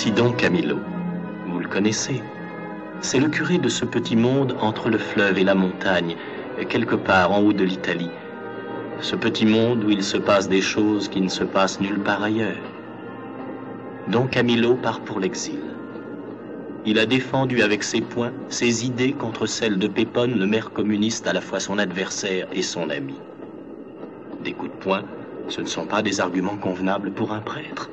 Voici donc Camillo. Vous le connaissez. C'est le curé de ce petit monde entre le fleuve et la montagne, quelque part en haut de l'Italie. Ce petit monde où il se passe des choses qui ne se passent nulle part ailleurs. Don Camillo part pour l'exil. Il a défendu avec ses poings ses idées contre celles de Pépone, le maire communiste à la fois son adversaire et son ami. Des coups de poing, ce ne sont pas des arguments convenables pour un prêtre.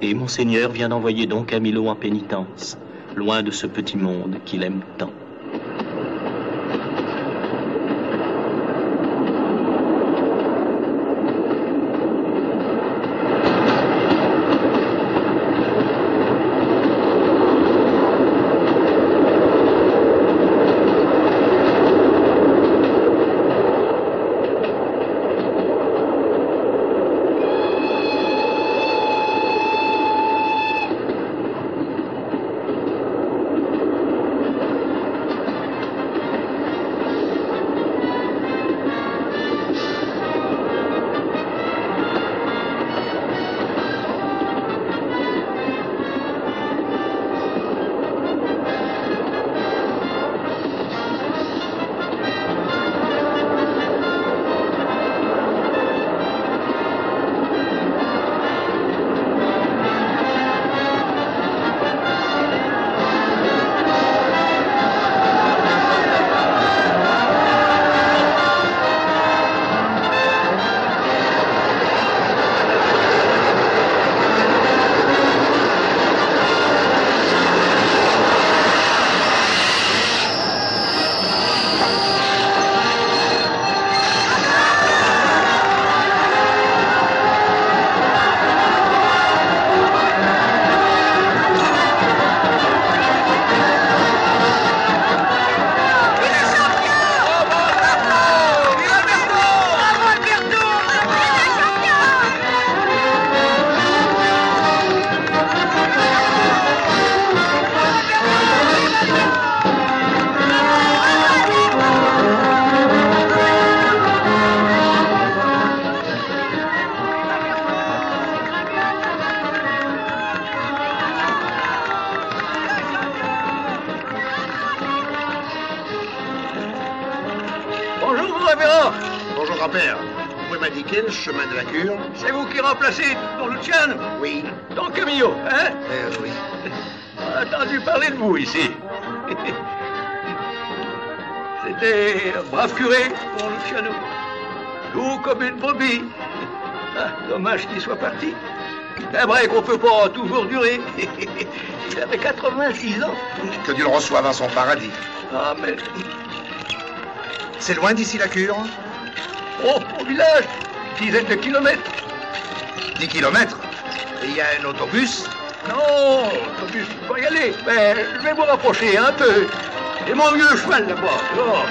Et Monseigneur vient d'envoyer Don Camillo en pénitence, loin de ce petit monde qu'il aime tant. Chemin de la cure. C'est vous qui remplacez Don Luciano? Oui. Don Camillo, hein? Oui. On a entendu parler de vous ici. C'était un brave curé, Don Luciano. Doux comme une brebis. Ah, dommage qu'il soit parti. C'est vrai qu'on peut pas toujours durer. Il avait 86 ans. Que Dieu le reçoive en son paradis. Ah, mais... C'est loin d'ici la cure? Oh, au village. Dizaines de kilomètres. 10 kilomètres? Et il y a un autobus? Non, l'autobus, il faut y aller. Mais je vais vous rapprocher un peu. J'ai mon vieux cheval là-bas. Oh.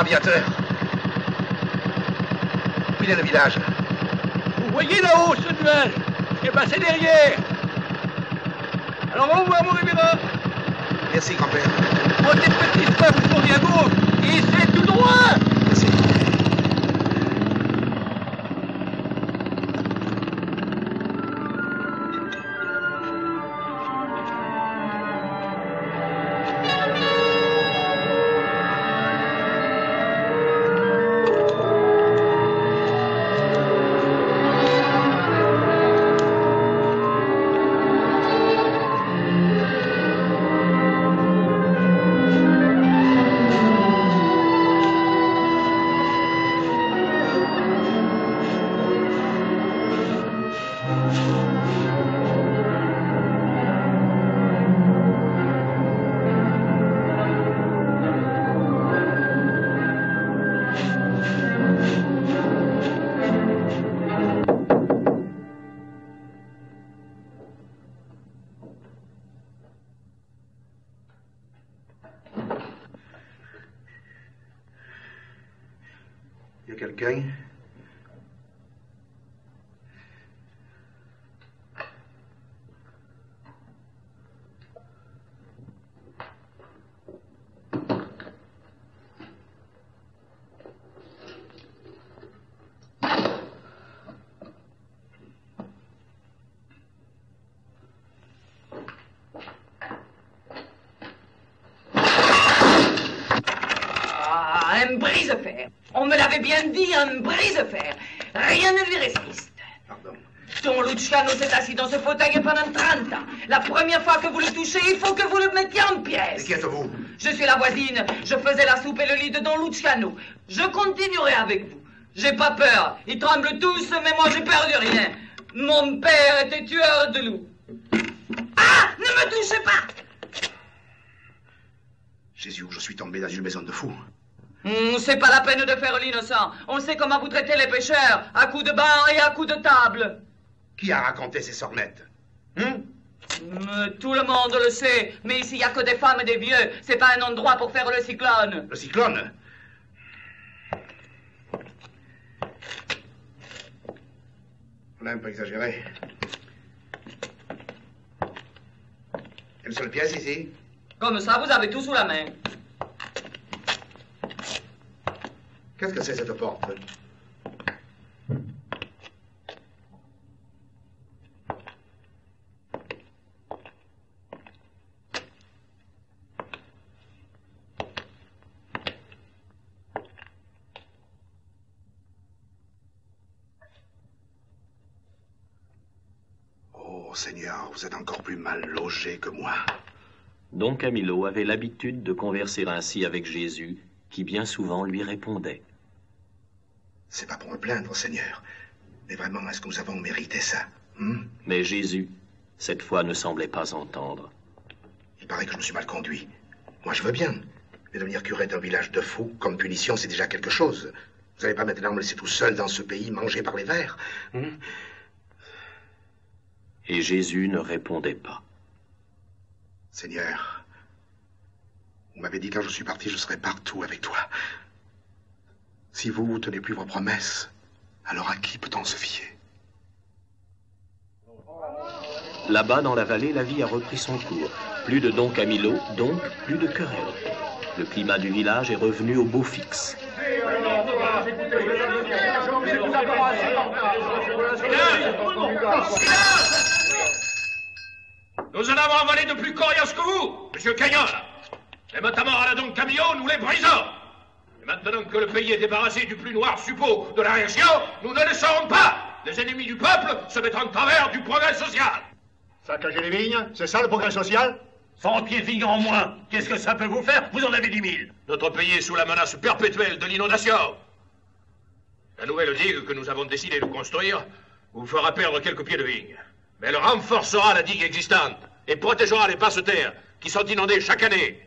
Aviateur. Où est le village? Vous voyez là-haut ce nuage? Eh ben c'est derrière. Alors au revoir mon révérend. Merci grand-père. Montez petite fois, vous tournez à gauche. Et c'est tout droit. Merci. quelqu'un? Un brise-fer. On me l'avait bien dit, un brise-fer. Rien ne lui résiste. Pardon. Don Luciano s'est assis dans ce fauteuil pendant 30 ans. La première fois que vous le touchez, il faut que vous le mettiez en pièces. Et qui êtes-vous? Je suis la voisine. Je faisais la soupe et le lit de Don Luciano. Je continuerai avec vous. J'ai pas peur. Ils tremblent tous, mais moi j'ai peur de rien. Mon père était tueur de loups. Ah! Ne me touchez pas! Jésus, je suis tombé dans une maison de fous. C'est pas la peine de faire l'innocent. On sait comment vous traitez les pêcheurs, à coups de banc et à coups de table. Qui a raconté ces sornettes? Tout le monde le sait, mais ici il n'y a que des femmes et des vieux. C'est pas un endroit pour faire le cyclone. Le cyclone? On a un peu exagéré. Une seule pièce ici? Comme ça, vous avez tout sous la main. Qu'est-ce que c'est cette porte? Oh Seigneur, vous êtes encore plus mal logé que moi. Don Camillo avait l'habitude de converser ainsi avec Jésus, qui bien souvent lui répondait. C'est pas pour me plaindre, Seigneur. Mais vraiment, est-ce que nous avons mérité ça? Mais Jésus, cette fois, ne semblait pas entendre. Il paraît que je me suis mal conduit. Moi, je veux bien. Mais devenir curé d'un village de fous, comme punition, c'est déjà quelque chose. Vous n'allez pas maintenant me laisser tout seul dans ce pays, mangé par les vers? Et Jésus ne répondait pas. Seigneur, vous m'avez dit quand je suis parti, je serai partout avec toi. Si vous ne tenez plus vos promesses, alors à qui peut-on se fier? Là-bas, dans la vallée, la vie a repris son cours. Plus de Don Camillo, donc plus de querelles. Le climat du village est revenu au beau fixe. Nous en avons avalé de plus coriaces que vous, monsieur Cagnon. Et notamment à la Don Camillo, nous les brisons. Et maintenant que le pays est débarrassé du plus noir suppôt de la réaction, nous ne laisserons pas les ennemis du peuple se mettre en travers du progrès social. Saccager les vignes, c'est ça le progrès social? 100 pieds de vignes en moins, qu'est-ce que ça peut vous faire? Vous en avez 10 000. Notre pays est sous la menace perpétuelle de l'inondation. La nouvelle digue que nous avons décidé de construire vous fera perdre quelques pieds de vignes. Mais elle renforcera la digue existante et protégera les basses terres qui sont inondées chaque année.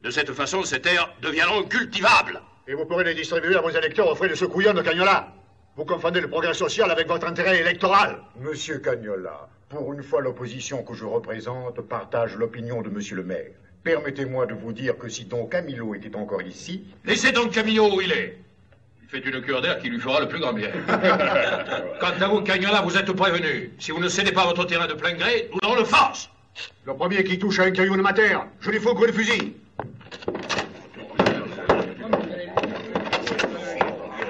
De cette façon, ces terres deviendront cultivables. Et vous pourrez les distribuer à vos électeurs aux frais de ce couillon de Cagnola. Vous confondez le progrès social avec votre intérêt électoral. Monsieur Cagnola, pour une fois, l'opposition que je représente partage l'opinion de monsieur le maire. Permettez-moi de vous dire que si Don Camillo était encore ici... Laissez Don Camillo où il est. Il fait une cure d'air qui lui fera le plus grand bien. Quant à vous, Cagnola, vous êtes prévenu. Si vous ne cédez pas votre terrain de plein gré, nous aurons le force. Le premier qui touche à un caillou de ma terre, je lui fous au coup de fusil.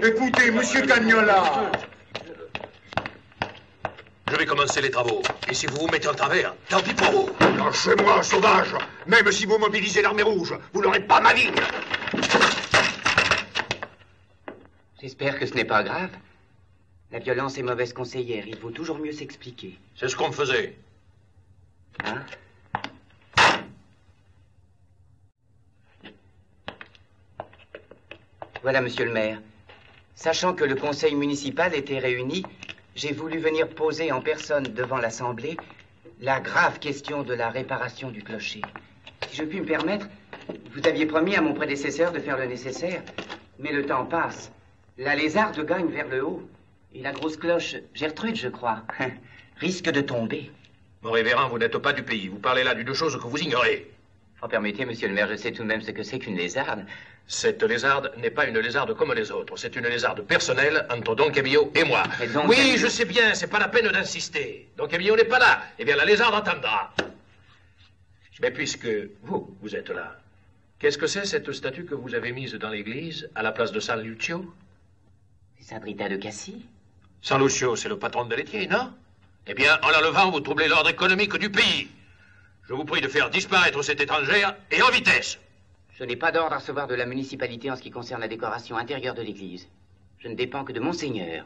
Écoutez, monsieur Cagnola. Je vais commencer les travaux. Et si vous vous mettez en travers, tant pis pour vous. Lâchez-moi, sauvage. Même si vous mobilisez l'armée rouge, vous n'aurez pas ma vigne. J'espère que ce n'est pas grave. La violence est mauvaise conseillère. Il vaut toujours mieux s'expliquer. C'est ce qu'on me faisait. Hein? Voilà, monsieur le maire. Sachant que le conseil municipal était réuni, j'ai voulu venir poser en personne devant l'Assemblée la grave question de la réparation du clocher. Si je puis me permettre, vous aviez promis à mon prédécesseur de faire le nécessaire, mais le temps passe. La lézarde gagne vers le haut, et la grosse cloche, Gertrude, je crois, risque de tomber. Mon révérend, vous n'êtes pas du pays. Vous parlez là d'une chose que vous ignorez. Oh, permettez, monsieur le maire, je sais tout de même ce que c'est qu'une lézarde. Cette lézarde n'est pas une lézarde comme les autres. C'est une lézarde personnelle entre Don Camillo et moi. Et Don oui, Camillo... je sais bien, c'est pas la peine d'insister. Don Camillo n'est pas là. Eh bien, la lézarde entendra. Mais puisque vous êtes là, qu'est-ce que c'est cette statue que vous avez mise dans l'église à la place de San Lucio? C'est Saint-Rita de Cassis. San Lucio, c'est le patron de laitier, non? Eh bien, en l'enlevant, vous troublez l'ordre économique du pays. Je vous prie de faire disparaître cette étrangère et en vitesse. Je n'ai pas d'ordre à recevoir de la municipalité en ce qui concerne la décoration intérieure de l'église. Je ne dépends que de Monseigneur.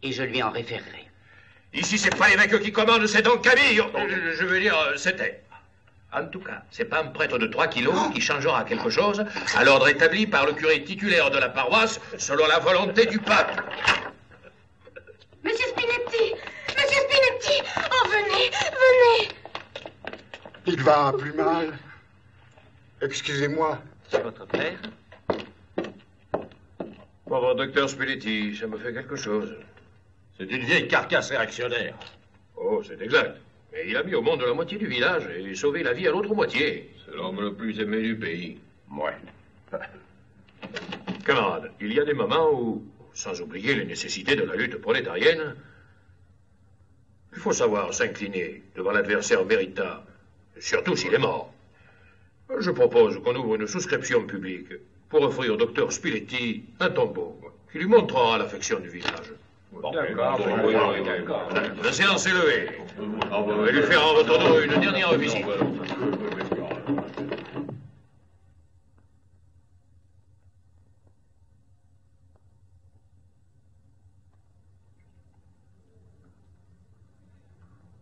Et je lui en référerai. Ici, c'est pas l'évêque qui commande, c'est Don Camillo. Je veux dire, c'était. En tout cas, c'est pas un prêtre de 3 kilos qui changera quelque chose à l'ordre établi par le curé titulaire de la paroisse selon la volonté du pape. Monsieur Spinetti! Monsieur Spinetti! Oh, venez, venez! Il va plus mal. Excusez-moi. C'est votre père? Pauvre docteur Spinetti, ça me fait quelque chose. C'est une vieille carcasse réactionnaire. Oh, c'est exact. Mais il a mis au monde la moitié du village et sauvé la vie à l'autre moitié. C'est l'homme le plus aimé du pays. Ouais. Camarade, il y a des moments où, sans oublier les nécessités de la lutte prolétarienne, il faut savoir s'incliner devant l'adversaire méritable, surtout s'il est mort. Je propose qu'on ouvre une souscription publique pour offrir au docteur Spinetti un tombeau qui lui montrera l'affection du village. La séance est levée. Je vais lui faire en votre nom une dernière visite.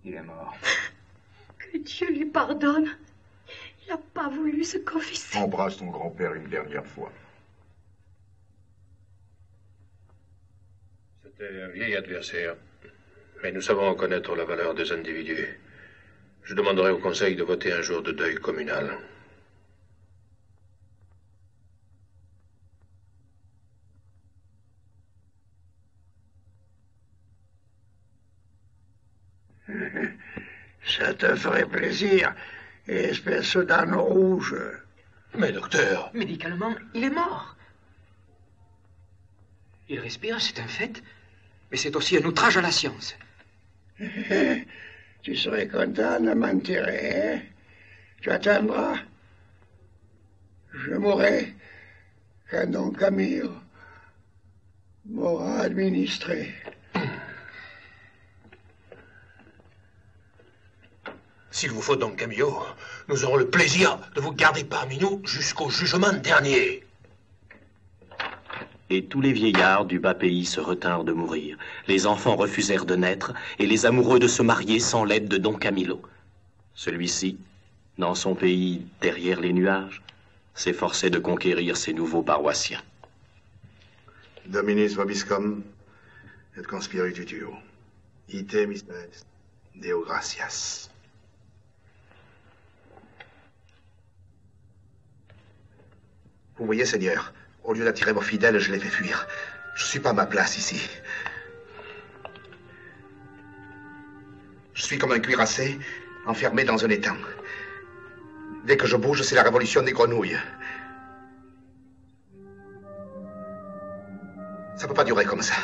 Il est mort. Que Dieu lui pardonne. Il n'a pas voulu se confesser. Embrasse ton grand-père une dernière fois. C'était un vieil adversaire. Mais nous savons reconnaître la valeur des individus. Je demanderai au Conseil de voter un jour de deuil communal. Ça te ferait plaisir, espèce d'âne rouge. Mais docteur... Médicalement, il est mort. Il respire, c'est un fait, mais c'est aussi un outrage à la science. Tu serais content de m'enterrer, hein? Tu attendras. Je mourrai quand Don Camillo m'aura administré. S'il vous faut, Don Camillo, nous aurons le plaisir de vous garder parmi nous jusqu'au jugement dernier. Et tous les vieillards du bas pays se retinrent de mourir. Les enfants refusèrent de naître, et les amoureux de se marier sans l'aide de Don Camillo. Celui-ci, dans son pays derrière les nuages, s'efforçait de conquérir ses nouveaux paroissiens. Dominis vobiscum et conspiritutio. Ite miseret Deo gratias. Vous voyez, Seigneur, au lieu d'attirer vos fidèles, je les fais fuir. Je suis pas à ma place ici. Je suis comme un cuirassé enfermé dans un étang. Dès que je bouge, c'est la révolution des grenouilles. Ça peut pas durer comme ça.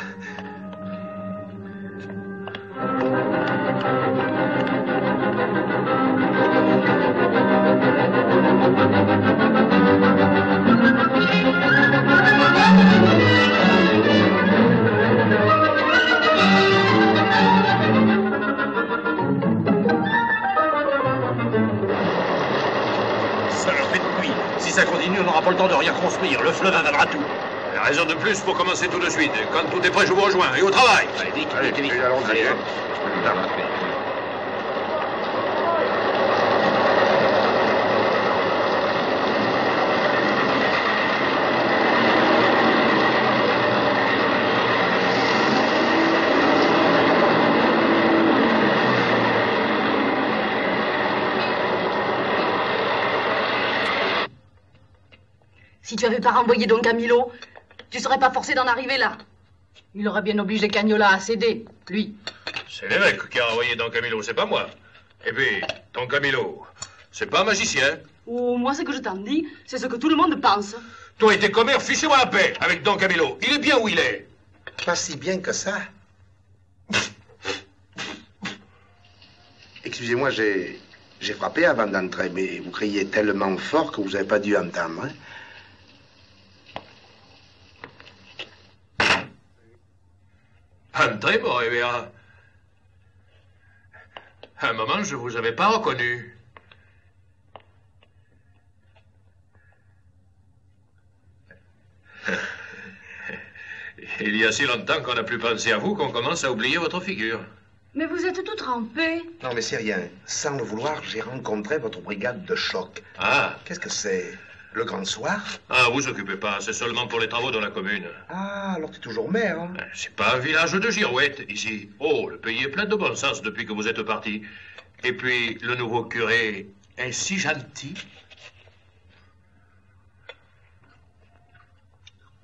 Si ça continue, on n'aura pas le temps de rien construire. Le fleuve avalera tout. Raison de plus pour commencer tout de suite. Quand tout est prêt, je vous rejoins. Et au travail. Allez, vite, Allez, vite, vite. allons-y. Allez. Si tu avais pas renvoyé Don Camillo, tu serais pas forcé d'en arriver là. Il aurait bien obligé Cagnola à céder, lui. C'est l'évêque qui a envoyé Don Camillo, c'est pas moi. Et puis, Don Camillo, C'est pas un magicien. Oh, moi, ce que je t'en dis, c'est ce que tout le monde pense. Toi et tes commères, fichez-moi la paix avec Don Camillo. Il est bien où il est. Pas si bien que ça. Excusez-moi, j'ai frappé avant d'entrer, mais vous criez tellement fort que vous n'avez pas dû entendre. Hein? Entrez, mon révérend. À un moment, je vous avais pas reconnu. Il y a si longtemps qu'on n'a plus pensé à vous qu'on commence à oublier votre figure. Mais vous êtes tout trempé. Non, mais c'est rien. Sans le vouloir, j'ai rencontré votre brigade de choc. Ah. Qu'est-ce que c'est? Le grand soir? Ah, vous occupez pas, c'est seulement pour les travaux dans la commune. Ah, alors t'es toujours maire, hein? C'est pas un village de girouettes, ici. Oh, le pays est plein de bon sens depuis que vous êtes parti. Et puis, le nouveau curé est si gentil.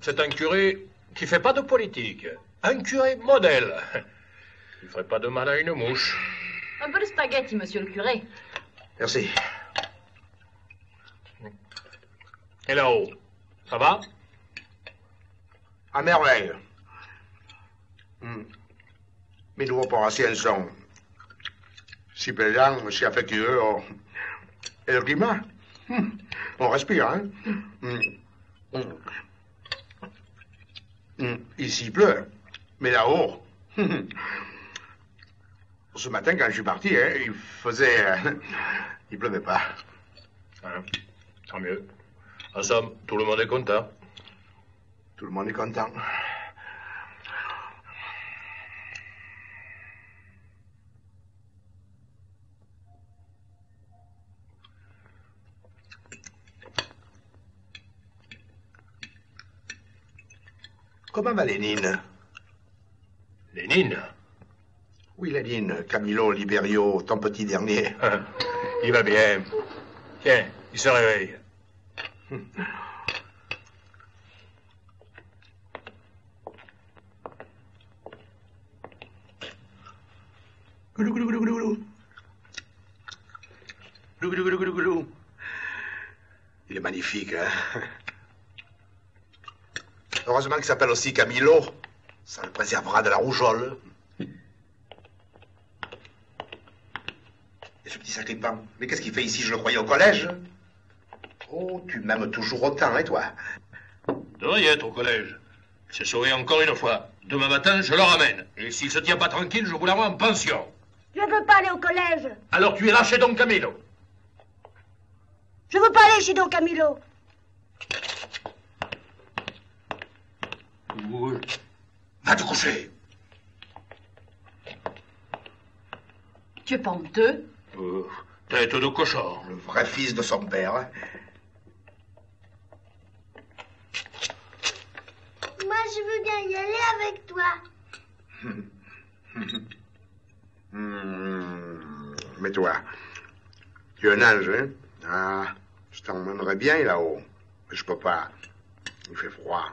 C'est un curé qui fait pas de politique. Un curé modèle. Il ferait pas de mal à une mouche. Un peu de spaghetti, monsieur le curé. Merci. Et là-haut, ça va? À merveille. Mes nouveaux paroissiens sont si plaisants, si affectueux. Oh. Et le climat? On respire, hein? Ici, il pleut. Mais là-haut... Ce matin, quand je suis parti, hein, il faisait... il pleuvait pas. Hein? Tant mieux. En somme, tout le monde est content. Tout le monde est content. Comment va Lénine? Lénine? Oui, Lénine, Camillo, Liberio, ton petit dernier. Il va bien. Tiens, il se réveille. Goulou, goulou, goulou, goulou. Goulou, goulou, goulou, goulou. Il est magnifique, hein? Heureusement qu'il s'appelle aussi Camillo. Ça le préservera de la rougeole. Et ce petit sacripant, mais qu'est-ce qu'il fait ici? Je le croyais au collège. Oh, tu m'aimes toujours autant, hein, toi? Devrait y être au collège. Il s'est sauvé encore une fois. Demain matin, je le ramène. Et s'il se tient pas tranquille, je vous l'envoie en pension. Je veux pas aller au collège. Alors tu iras chez Don Camillo. Je veux pas aller chez Don Camillo. Oui. Va te coucher. Tu es pas honteux? Tête de cochon. Le vrai fils de son père. Hein. Moi, je veux bien y aller avec toi. Mais toi, tu es un ange, hein? Ah, je t'emmènerais bien là-haut. Mais je peux pas. Il fait froid.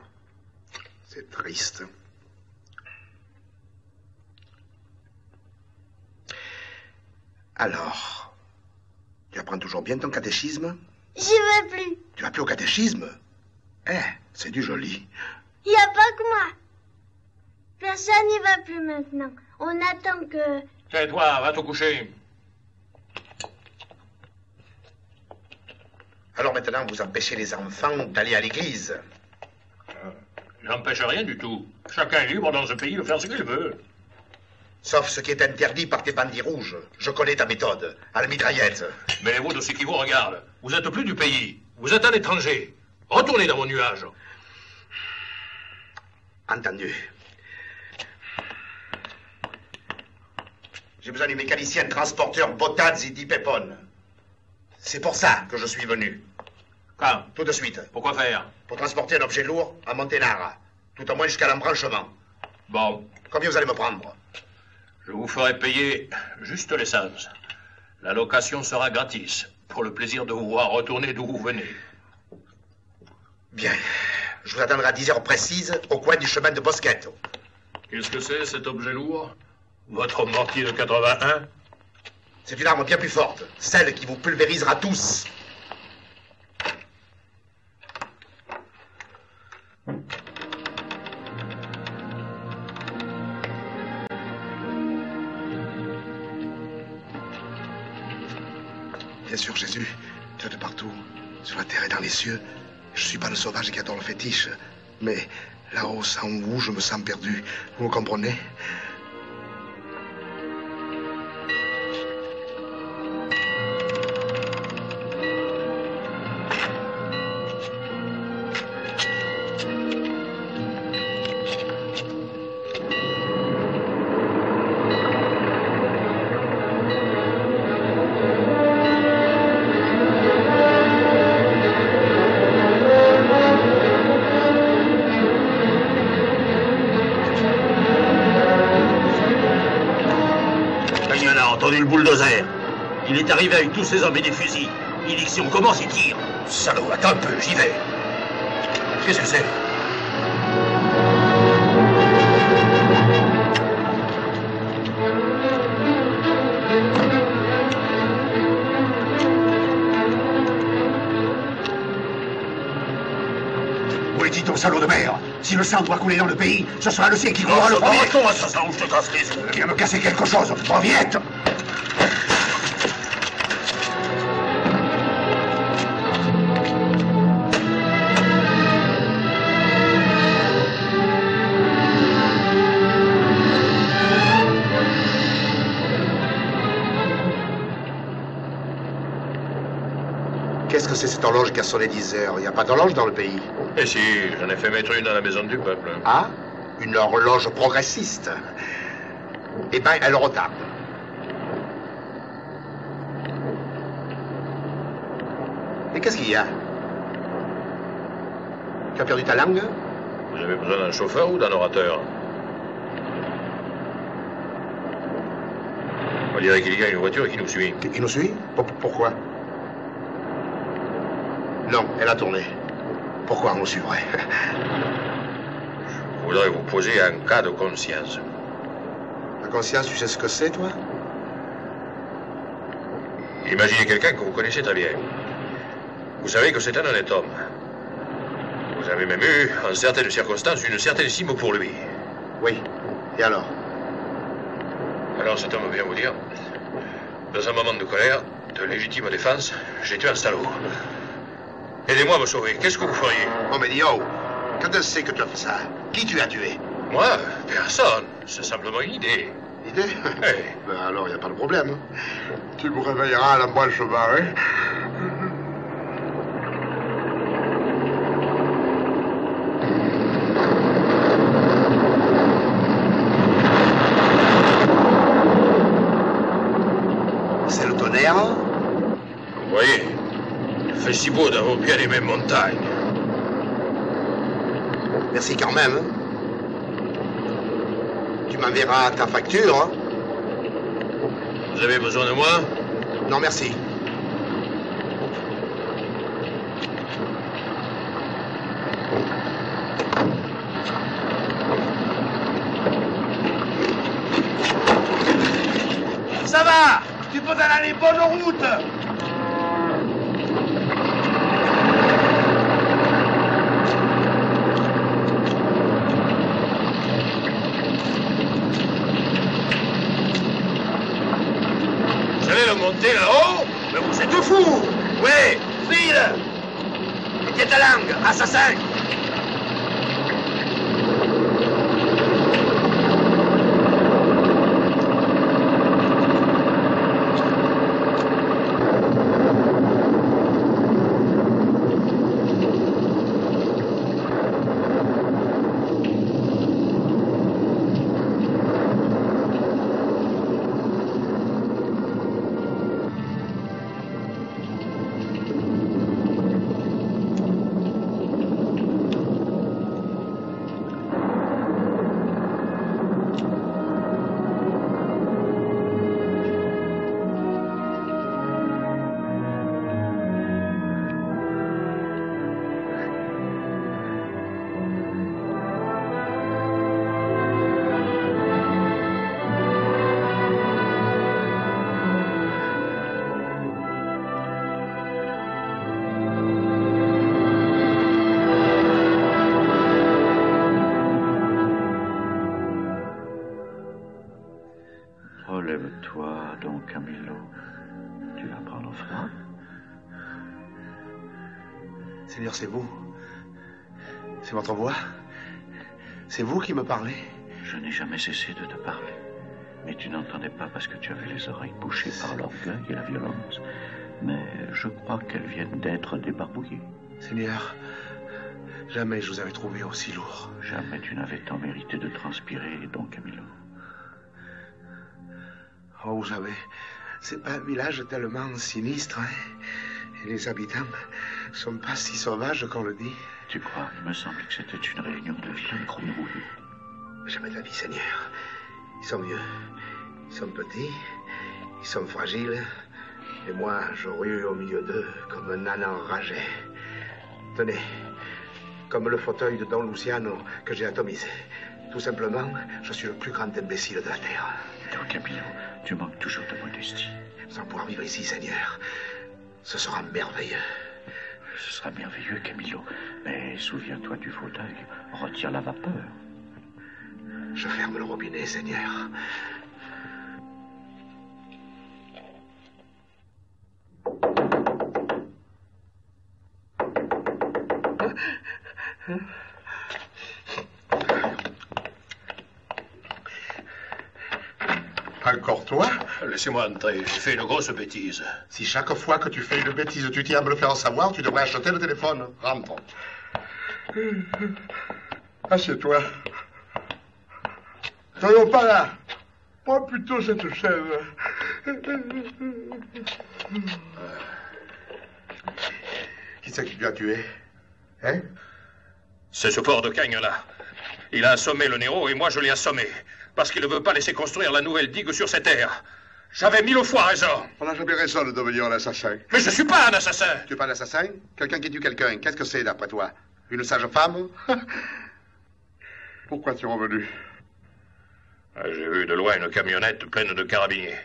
C'est triste. Alors, tu apprends toujours bien ton catéchisme? J'y vais plus. Tu vas plus au catéchisme? Eh, c'est du joli. Il n'y a pas que moi. Personne n'y va plus maintenant. On attend que... Tais-toi, va te coucher. Alors maintenant, vous empêchez les enfants d'aller à l'église? J'empêche rien du tout. Chacun est libre dans ce pays de faire ce qu'il veut. Sauf ce qui est interdit par tes bandits rouges. Je connais ta méthode, à la mitraillette. Mêlez-vous de ce qui vous regarde. Vous êtes plus du pays. Vous êtes un étranger. Retournez dans vos nuages. Entendu. J'ai besoin du mécanicien transporteur Botazzi di Pepone. C'est pour ça que je suis venu. Quand? Tout de suite. Pourquoi faire? Pour transporter un objet lourd à Montenara. Tout au moins jusqu'à l'embranchement. Bon. Combien vous allez me prendre? Je vous ferai payer juste l'essence. La location sera gratis, pour le plaisir de vous voir retourner d'où vous venez. Bien. Je vous attendrai à 10 heures précises, au coin du chemin de Boschetto. Qu'est-ce que c'est, cet objet lourd? Votre mortier de 81? C'est une arme bien plus forte, celle qui vous pulvérisera tous. Bien sûr, Jésus, tu es de partout, sur la terre et dans les cieux. Je suis pas le sauvage qui adore le fétiche, mais là-haut, sans vous, je me sens perdu. Vous me comprenez? Le bulldozer. Il est arrivé avec tous ses hommes et des fusils. Il dit que si on commence, il tire. Salaud, attends un peu, j'y vais. Qu'est-ce que c'est? Où est-il ton salaud de mer? Si le sang doit couler dans le pays, ce sera le sien qui coulera le premier. Arrête-toi, assassin, ou je te casse les yeux. Viens me casser quelque chose, reviens! Qu'est-ce que c'est cette horloge qui a sonné 10 heures? Il n'y a pas d'horloge dans le pays. Eh si, j'en ai fait mettre une dans la maison du peuple. Ah? Une horloge progressiste? Eh ben, elle retarde. Mais qu'est-ce qu'il y a? Tu as perdu ta langue? Vous avez besoin d'un chauffeur ou d'un orateur? On dirait qu'il y a une voiture qui nous suit. Qui nous suit? Pourquoi? Non, elle a tourné. Pourquoi on nous suivrait? Je voudrais vous poser un cas de conscience. La conscience, tu sais ce que c'est, toi? Imaginez quelqu'un que vous connaissez très bien. Vous savez que c'est un honnête homme. Vous avez même eu, en certaines circonstances, une certaine estime pour lui. Oui. Et alors? Alors cet homme vient vous dire, dans un moment de colère, de légitime défense, j'ai tué un salaud. Aidez-moi à me sauver. Qu'est-ce que vous feriez? Oh, mais dis, oh, quand est-ce que tu as fait ça? Qui tu as tué? Moi? Personne. C'est simplement une idée. Idée? Hey. Ben alors, il n'y a pas de problème. Tu me réveilleras à la moelle cheval, hein? C'est le tonnerre? Vous voyez? Il fait si beau d'avoir bien les mêmes montagnes. Merci quand même. Tu m'enverras ta facture. Hein? Vous avez besoin de moi? Non, merci. Ça va? Tu peux aller bonne route. Vous allez le monter là-haut? Mais vous êtes fous! Oui, file. Et tiens ta langue, assassin. toi, Don Camillo, tu vas prendre froid? Seigneur, c'est vous. C'est votre voix. C'est vous qui me parlez. Je n'ai jamais cessé de te parler. Mais tu n'entendais pas parce que tu avais les oreilles bouchées par l'orgueil et la violence. Mais je crois qu'elles viennent d'être débarbouillées. Seigneur, jamais je vous avais trouvé aussi lourd. Jamais tu n'avais tant mérité de transpirer, Don Camillo. Oh, vous savez, c'est pas un village tellement sinistre, hein? Et les habitants sont pas si sauvages qu'on le dit. Tu crois? Il me semble que c'était une réunion de vilains grenouilles. Jamais de la vie, Seigneur. Ils sont vieux, ils sont petits, ils sont fragiles. Et moi, je rue au milieu d'eux comme un âne enragé. Tenez, comme le fauteuil de Don Luciano que j'ai atomisé. Tout simplement, je suis le plus grand imbécile de la Terre. Don Camillo, tu manques toujours de modestie. Sans pouvoir vivre ici, Seigneur, ce sera merveilleux. Ce sera merveilleux, Camillo. Mais souviens-toi du fauteuil. Retire la vapeur. Je ferme le robinet, Seigneur. Encore toi? Laissez-moi entrer, j'ai fait une grosse bêtise. Si chaque fois que tu fais une bêtise, tu tiens à me le faire savoir, tu devrais acheter le téléphone. Rentre. Assieds-toi. Soyons pas là. Prends plutôt cette chaise. Qui c'est qui lui a tué? Hein? C'est ce porc de Cagnola. Il a assommé le Nero et moi je l'ai assommé. Parce qu'il ne veut pas laisser construire la nouvelle digue sur ces terres. J'avais 1000 fois raison. On n'a jamais raison de devenir un assassin. Mais je suis pas un assassin. Tu es pas un assassin? Quelqu'un qui tue quelqu'un, qu'est-ce que c'est d'après toi? Une sage femme? Pourquoi tu es revenu? J'ai vu de loin une camionnette pleine de carabiniers.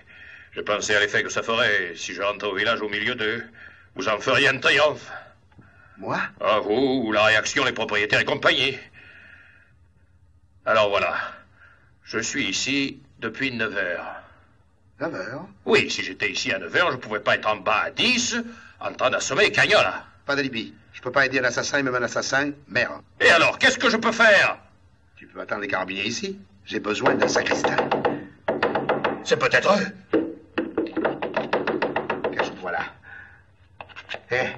J'ai pensé à l'effet que ça ferait si je rentrais au village au milieu d'eux. Vous en feriez un triomphe. Moi? Ah, vous, la réaction, les propriétaires et compagnie. Alors voilà. Je suis ici depuis 9 heures. 9 heures? Oui, si j'étais ici à 9 heures, je pouvais pas être en bas à 10 en train d'assommer Cagnola. Pas d'alibi. Je peux pas aider un assassin, même un assassin, merde. Et alors, qu'est-ce que je peux faire? Tu peux attendre les carabiniers ici. J'ai besoin d'un sacristain. C'est peut-être eux. Cache-toi là. Hé.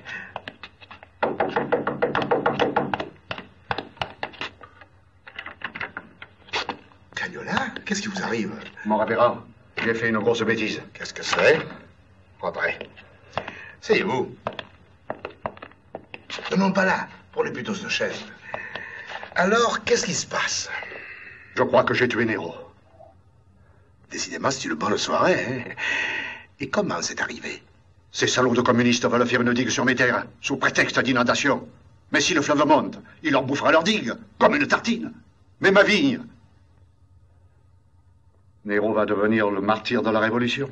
Cagnola, qu'est-ce qui vous arrive? Mon révérend, j'ai fait une grosse bêtise. Qu'est-ce que c'est? Entrez. C'est vous. Non, pas là. Prenez plutôt cette chaise. Alors, qu'est-ce qui se passe? Je crois que j'ai tué Nero. Décidément, c'est une bonne soirée, hein? Et comment c'est arrivé? Ces salauds de communistes veulent faire une digue sur mes terres, sous prétexte d'inondation. Mais si le fleuve monte, il leur bouffera leur digue, comme une tartine. Mais ma vigne... Nero va devenir le martyr de la Révolution.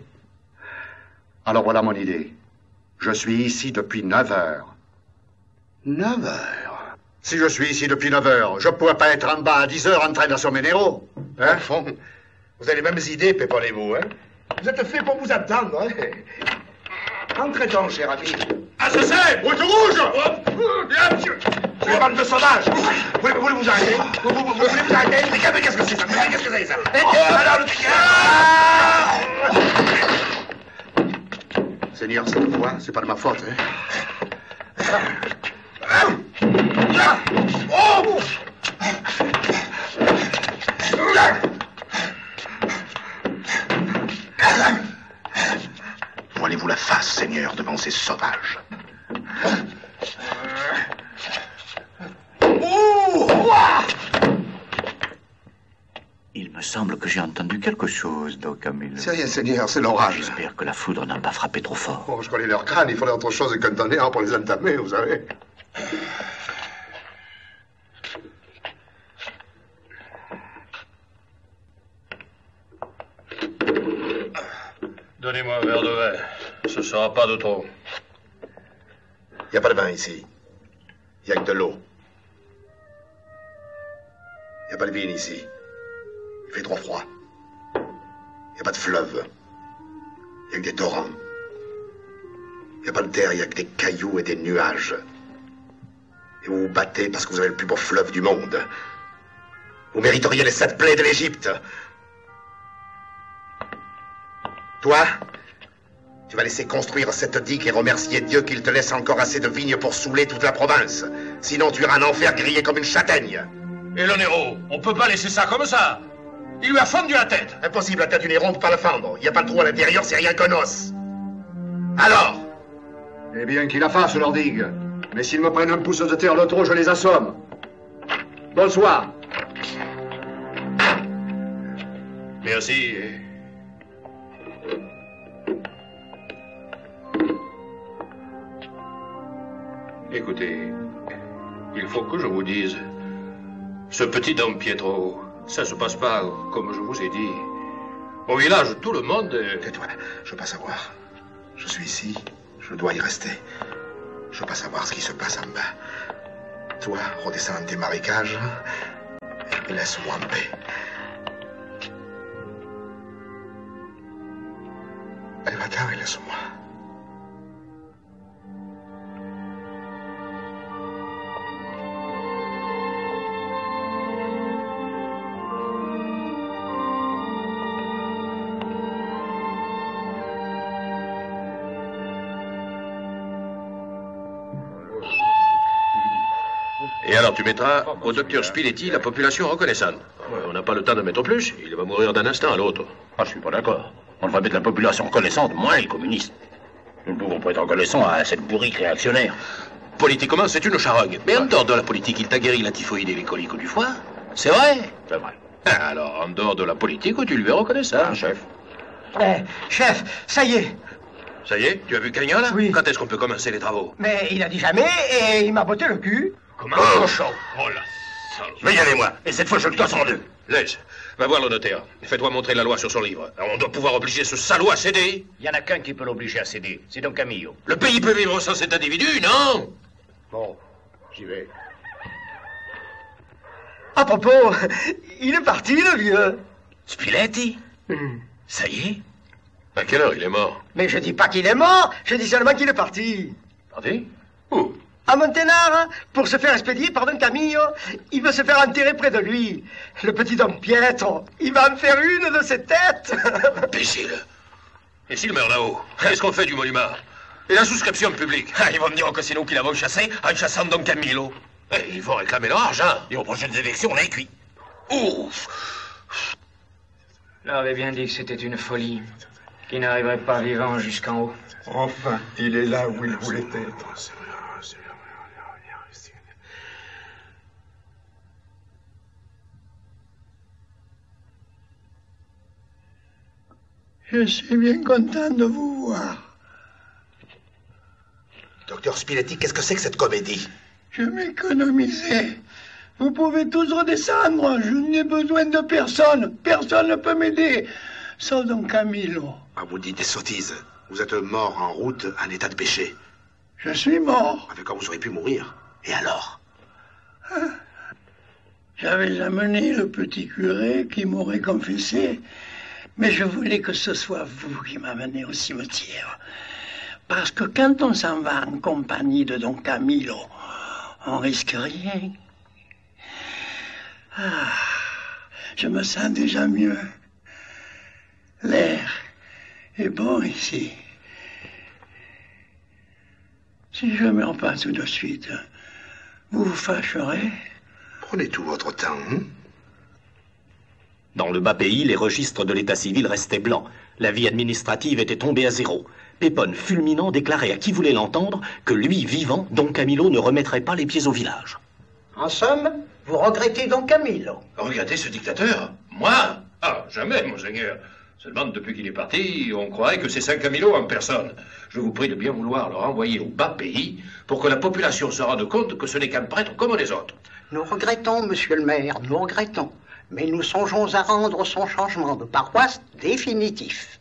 Alors voilà mon idée. Je suis ici depuis 9 heures. 9 heures? Si je suis ici depuis 9 heures, je ne pourrais pas être en bas à 10 heures en train d'assommer Nero. Hein? Au fond, vous avez les mêmes idées, péponnez-vous, hein? Vous êtes fait pour vous attendre, hein? Entrez donc, cher ami. Assassin! Route rouge! Bien, monsieur! Une bande de sauvages! Vous voulez vous arrêter? Vous voulez vous arrêter? Mais qu'est-ce que c'est ça? Qu'est-ce que c'est ça? Alors, le Seigneur, cette fois, c'est pas de ma faute, hein? Oh! Voilez-vous la face, Seigneur, devant ces sauvages. Il me semble que j'ai entendu quelque chose, Don Camillo. C'est rien, Seigneur, c'est l'orage. J'espère que la foudre n'a pas frappé trop fort. Oh, je connais leur crâne, il faudrait autre chose qu'un tonnerre pour les entamer, vous savez. Donnez-moi un verre de vin. Ce sera pas de trop. Il n'y a pas de vin ici. Il n'y a que de l'eau. Il n'y a pas de vigne ici. Il fait trop froid. Il n'y a pas de fleuve. Il y a que des torrents. Il n'y a pas de terre, il n'y a que des cailloux et des nuages. Et vous vous battez parce que vous avez le plus beau fleuve du monde. Vous mériteriez les 7 plaies de l'Égypte. Toi, tu vas laisser construire cette digue et remercier Dieu qu'il te laisse encore assez de vignes pour saouler toute la province. Sinon, tu iras en enfer grillé comme une châtaigne. Et le Néro, on peut pas laisser ça comme ça. Il lui a fendu la tête. Impossible, la tête du Néron ne peut pas la fendre. Il n'y a pas de trou à l'intérieur, c'est rien qu'un os. Alors? Eh bien, qu'il la fasse, leur digue. Mais s'ils me prennent un pouce de terre le trop, je les assomme. Bonsoir. Merci. Écoutez, il faut que je vous dise, ce petit Don Pietro, ça se passe pas comme je vous ai dit. Au village, tout le monde... Tais-toi, je veux pas savoir. Je suis ici, je dois y rester. Je veux pas savoir ce qui se passe en bas. Toi, redescends dans tes marécages et laisse-moi en paix. Allez, va-t'en et laisse-moi. Et alors tu mettras au docteur Spiletti la population reconnaissante. Ouais, on n'a pas le temps de mettre plus, il va mourir d'un instant à l'autre. Ah, je suis pas d'accord. On devrait mettre la population reconnaissante, moins les communistes. Nous ne pouvons pas être reconnaissants à cette bourrique réactionnaire. Politiquement, c'est une charogne. Mais en dehors de la politique, il t'a guéri la typhoïde et les coliques du foie. C'est vrai? C'est vrai. Alors, en dehors de la politique, tu lui es reconnaissant, chef. Chef, ça y est. Ça y est? Tu as vu Cagnola? Oui. Quand est-ce qu'on peut commencer les travaux? Mais il a dit jamais et il m'a botté le cul. Comment un cochon? Oh là, Mais y allez-moi, et cette fois je le casse en deux. Laisse, va voir le notaire. Fais-toi montrer la loi sur son livre. On doit pouvoir obliger ce salaud à céder. Il y en a qu'un qui peut l'obliger à céder, c'est Don Camillo. Le pays peut vivre sans cet individu, non? Bon, j'y vais. À propos, il est parti, le vieux. Spiletti? Ça y est? À quelle heure il est mort? Mais je dis pas qu'il est mort, je dis seulement qu'il est parti. Parti? Où? À Monténard, pour se faire expédier par Don Camillo. Il veut se faire enterrer près de lui. Le petit Don Pietro, il va me faire une de ses têtes. Imbécile. Et s'il meurt là-haut, qu'est-ce qu'on fait du monument? Et la souscription publique? Ils vont me dire que c'est nous qui l'avons chassé en chassant Don Camillo. Et ils vont réclamer leur argent. Et aux prochaines élections, on est cuit. Ouf! On avait bien dit que c'était une folie, qu'il n'arriverait pas vivant jusqu'en haut. Enfin, il est là où il voulait être. Je suis bien content de vous voir. Docteur Spiletti, qu'est-ce que c'est que cette comédie? Je m'économisais. Vous pouvez tous redescendre. Je n'ai besoin de personne. Personne ne peut m'aider. Sauf Don Camillo. Ah, vous dites des sottises. Vous êtes mort en route en état de péché. Je suis mort. Avec quoi vous auriez pu mourir? Et alors? J'avais amené le petit curé qui m'aurait confessé. Mais je voulais que ce soit vous qui m'amenez au cimetière. Parce que quand on s'en va en compagnie de Don Camillo, on risque rien. Ah, je me sens déjà mieux. L'air est bon ici. Si je meurs pas tout de suite, vous vous fâcherez? Prenez tout votre temps, hein? Dans le bas pays, les registres de l'état civil restaient blancs. La vie administrative était tombée à zéro. Pépone, fulminant, déclarait à qui voulait l'entendre que lui, vivant, Don Camillo ne remettrait pas les pieds au village. En somme, vous regrettez Don Camillo? Regardez ce dictateur? Moi? Ah, jamais, monseigneur. Seulement, depuis qu'il est parti, on croirait que c'est Saint Camillo en personne. Je vous prie de bien vouloir le renvoyer au bas pays pour que la population se rende compte que ce n'est qu'un prêtre comme les autres. Nous regrettons, monsieur le maire, nous regrettons. Mais nous songeons à rendre son changement de paroisse définitif.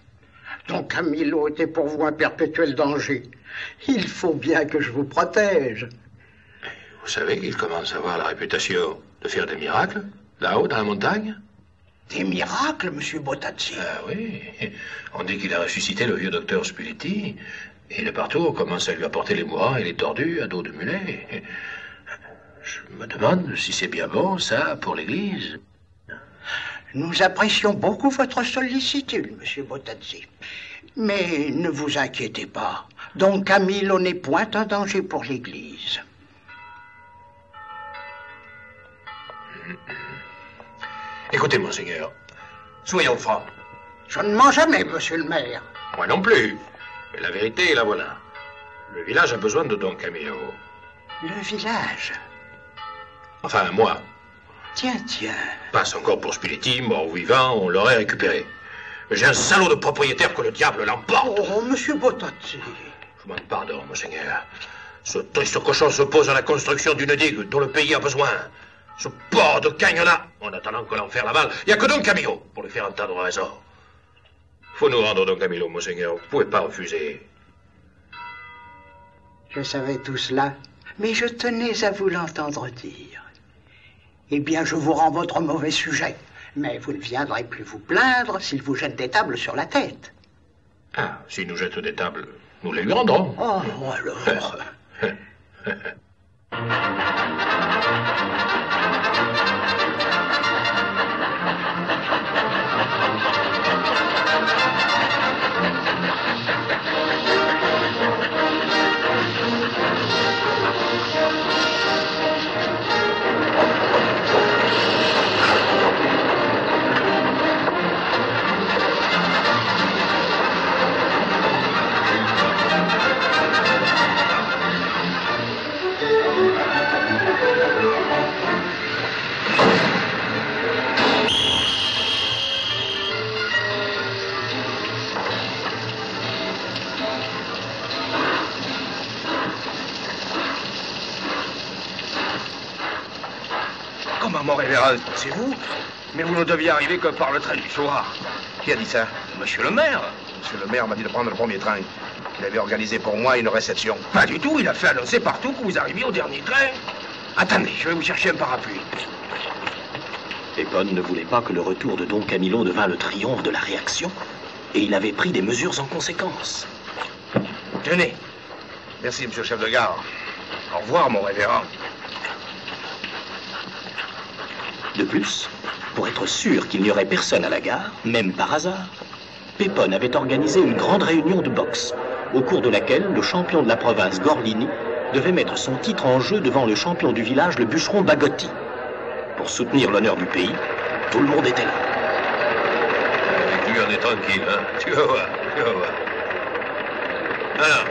Don Camillo était pour vous un perpétuel danger. Il faut bien que je vous protège. Vous savez qu'il commence à avoir la réputation de faire des miracles, là-haut dans la montagne? Des miracles, monsieur Bottazzi? Ah oui. On dit qu'il a ressuscité le vieux docteur Spulletti. Et le partout commence à lui apporter les mourants et les tordus à dos de mulet. Je me demande si c'est bien bon, ça, pour l'Église. Nous apprécions beaucoup votre sollicitude, monsieur Bottazzi. Mais ne vous inquiétez pas. Don Camillo n'est point un danger pour l'Église. Écoutez, monseigneur, soyons francs. Je ne mens jamais, monsieur le maire. Moi non plus. Mais la vérité, la voilà. Le village a besoin de Don Camillo. Le village? Enfin, moi. Tiens. Passe encore pour Spulletti, mort ou vivant, on l'aurait récupéré. J'ai un salaud de propriétaire que le diable l'emporte. Oh, monsieur Bottazzi. Je demande pardon, monseigneur. Ce triste cochon s'oppose à la construction d'une digue dont le pays a besoin. Ce porc de Cagnola, en attendant que l'enfer l'avale, il n'y a que Don Camillo pour lui faire entendre raison. Faut nous rendre Don Camillo, monseigneur. Vous ne pouvez pas refuser. Je savais tout cela, mais je tenais à vous l'entendre dire. Eh bien, je vous rends votre mauvais sujet, mais vous ne viendrez plus vous plaindre s'il vous jette des tables sur la tête. Ah, s'il nous jette des tables, nous les lui rendrons. Oh, alors... Mon révérend, c'est vous? Mais vous ne deviez arriver que par le train du soir. Qui a dit ça? Monsieur le maire. Monsieur le maire m'a dit de prendre le premier train. Il avait organisé pour moi une réception. Pas du tout, il a fait annoncer partout que vous arriviez au dernier train. Attendez, je vais vous chercher un parapluie. Pépone ne voulait pas que le retour de Don Camillo devint le triomphe de la réaction, et il avait pris des mesures en conséquence. Tenez. Merci, monsieur le chef de gare. Au revoir, mon révérend. De plus, pour être sûr qu'il n'y aurait personne à la gare, même par hasard, Pépone avait organisé une grande réunion de boxe, au cours de laquelle le champion de la province Gorlini devait mettre son titre en jeu devant le champion du village, le bûcheron Bagotti. Pour soutenir l'honneur du pays, tout le monde était là. Tu en es tranquille, hein? Tu vas voir. Alors,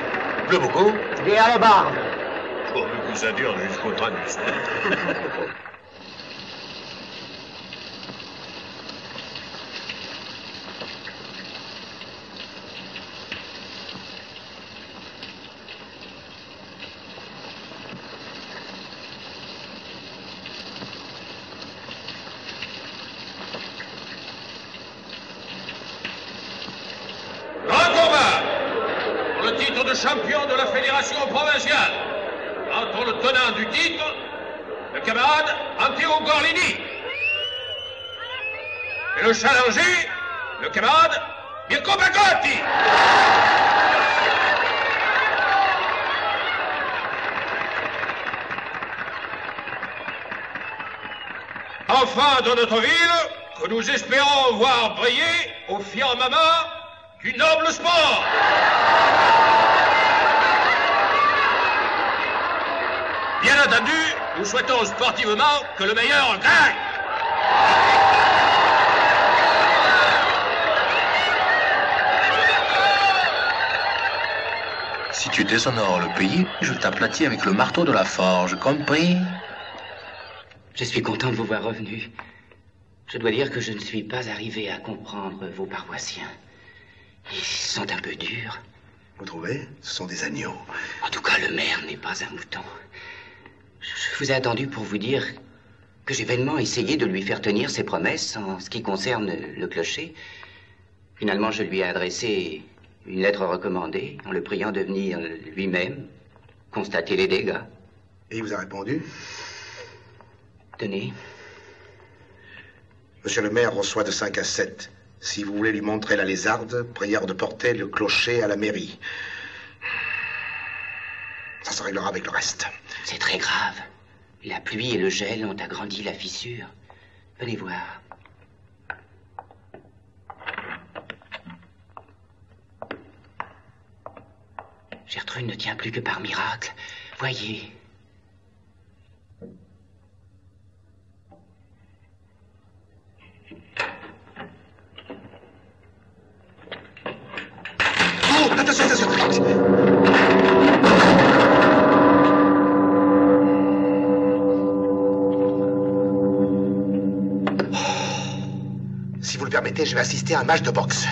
pleut beaucoup? Et à la barre. Pourvu que ça dure jusqu'au train du soir. Champion de la fédération provinciale, entre le tenant du titre, le camarade Antero Gorlini, et le challenger, le camarade Mirko Bagotti. Enfin, dans notre ville, que nous espérons voir briller au firmament du noble sport. Bien entendu, nous souhaitons sportivement que le meilleur gagne. Si tu déshonores le pays, je t'aplatis avec le marteau de la forge, compris? Je suis content de vous voir revenu. Je dois dire que je ne suis pas arrivé à comprendre vos paroissiens. Ils sont un peu durs. Vous trouvez? Ce sont des agneaux. En tout cas, le maire n'est pas un mouton. Je vous ai attendu pour vous dire que j'ai vainement essayé de lui faire tenir ses promesses en ce qui concerne le clocher. Finalement, je lui ai adressé une lettre recommandée en le priant de venir lui-même constater les dégâts. Et il vous a répondu? Tenez. Monsieur le maire reçoit de 5 à 7. Si vous voulez lui montrer la lézarde, prière de porter le clocher à la mairie. Ça se réglera avec le reste. C'est très grave. La pluie et le gel ont agrandi la fissure. Venez voir. Gertrude ne tient plus que par miracle. Voyez. Oh, attention, attention. Si vous le permettez, je vais assister à un match de boxe.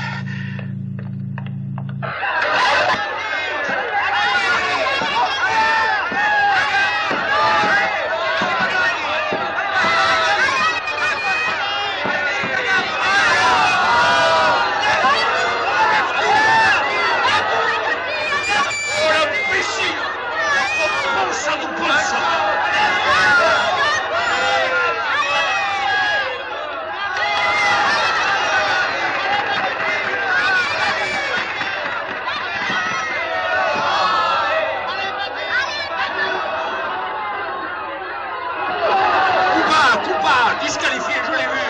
Disqualifié, je l'ai vu.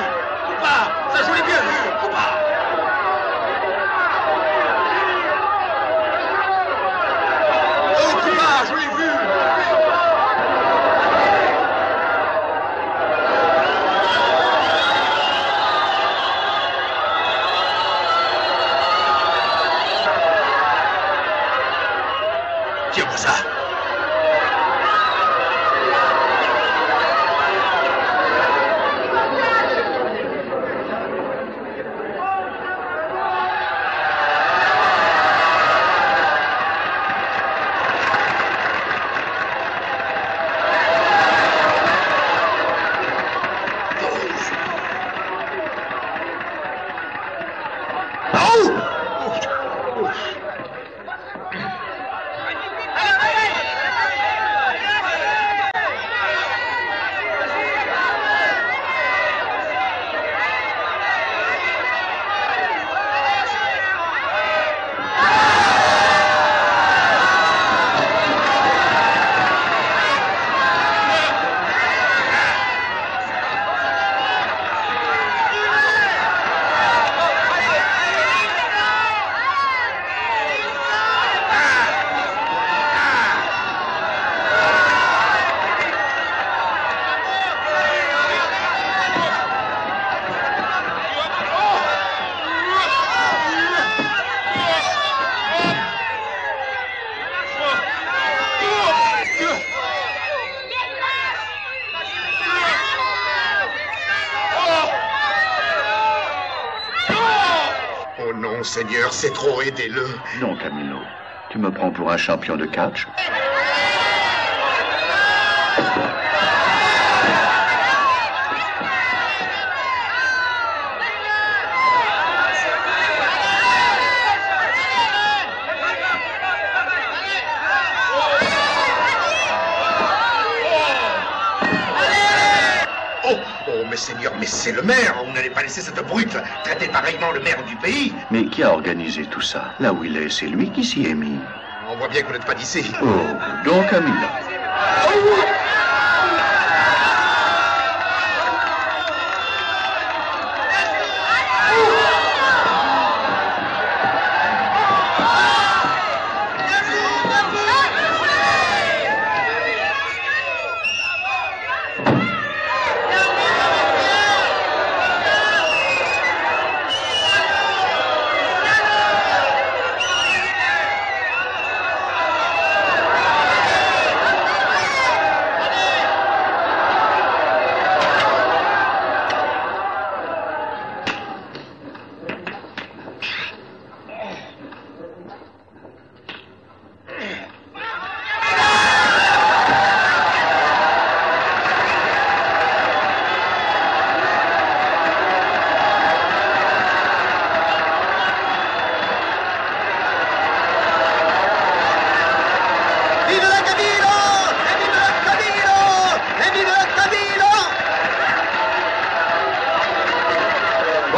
Coupa, ça je l'ai bien vu, Coupa. Oh, Coupa, je l'ai vu. Tiens-moi ça. Seigneur, c'est trop, aidez-le. Non, Camilo. Tu me prends pour un champion de catch? Mais Seigneur, mais c'est le maire. Vous n'allez pas laisser cette brute traiter pareillement le maire du pays. Mais qui a organisé tout ça? Là où il est, c'est lui qui s'y est mis. On voit bien que vous n'êtes pas d'ici. Oh, donc Camilo.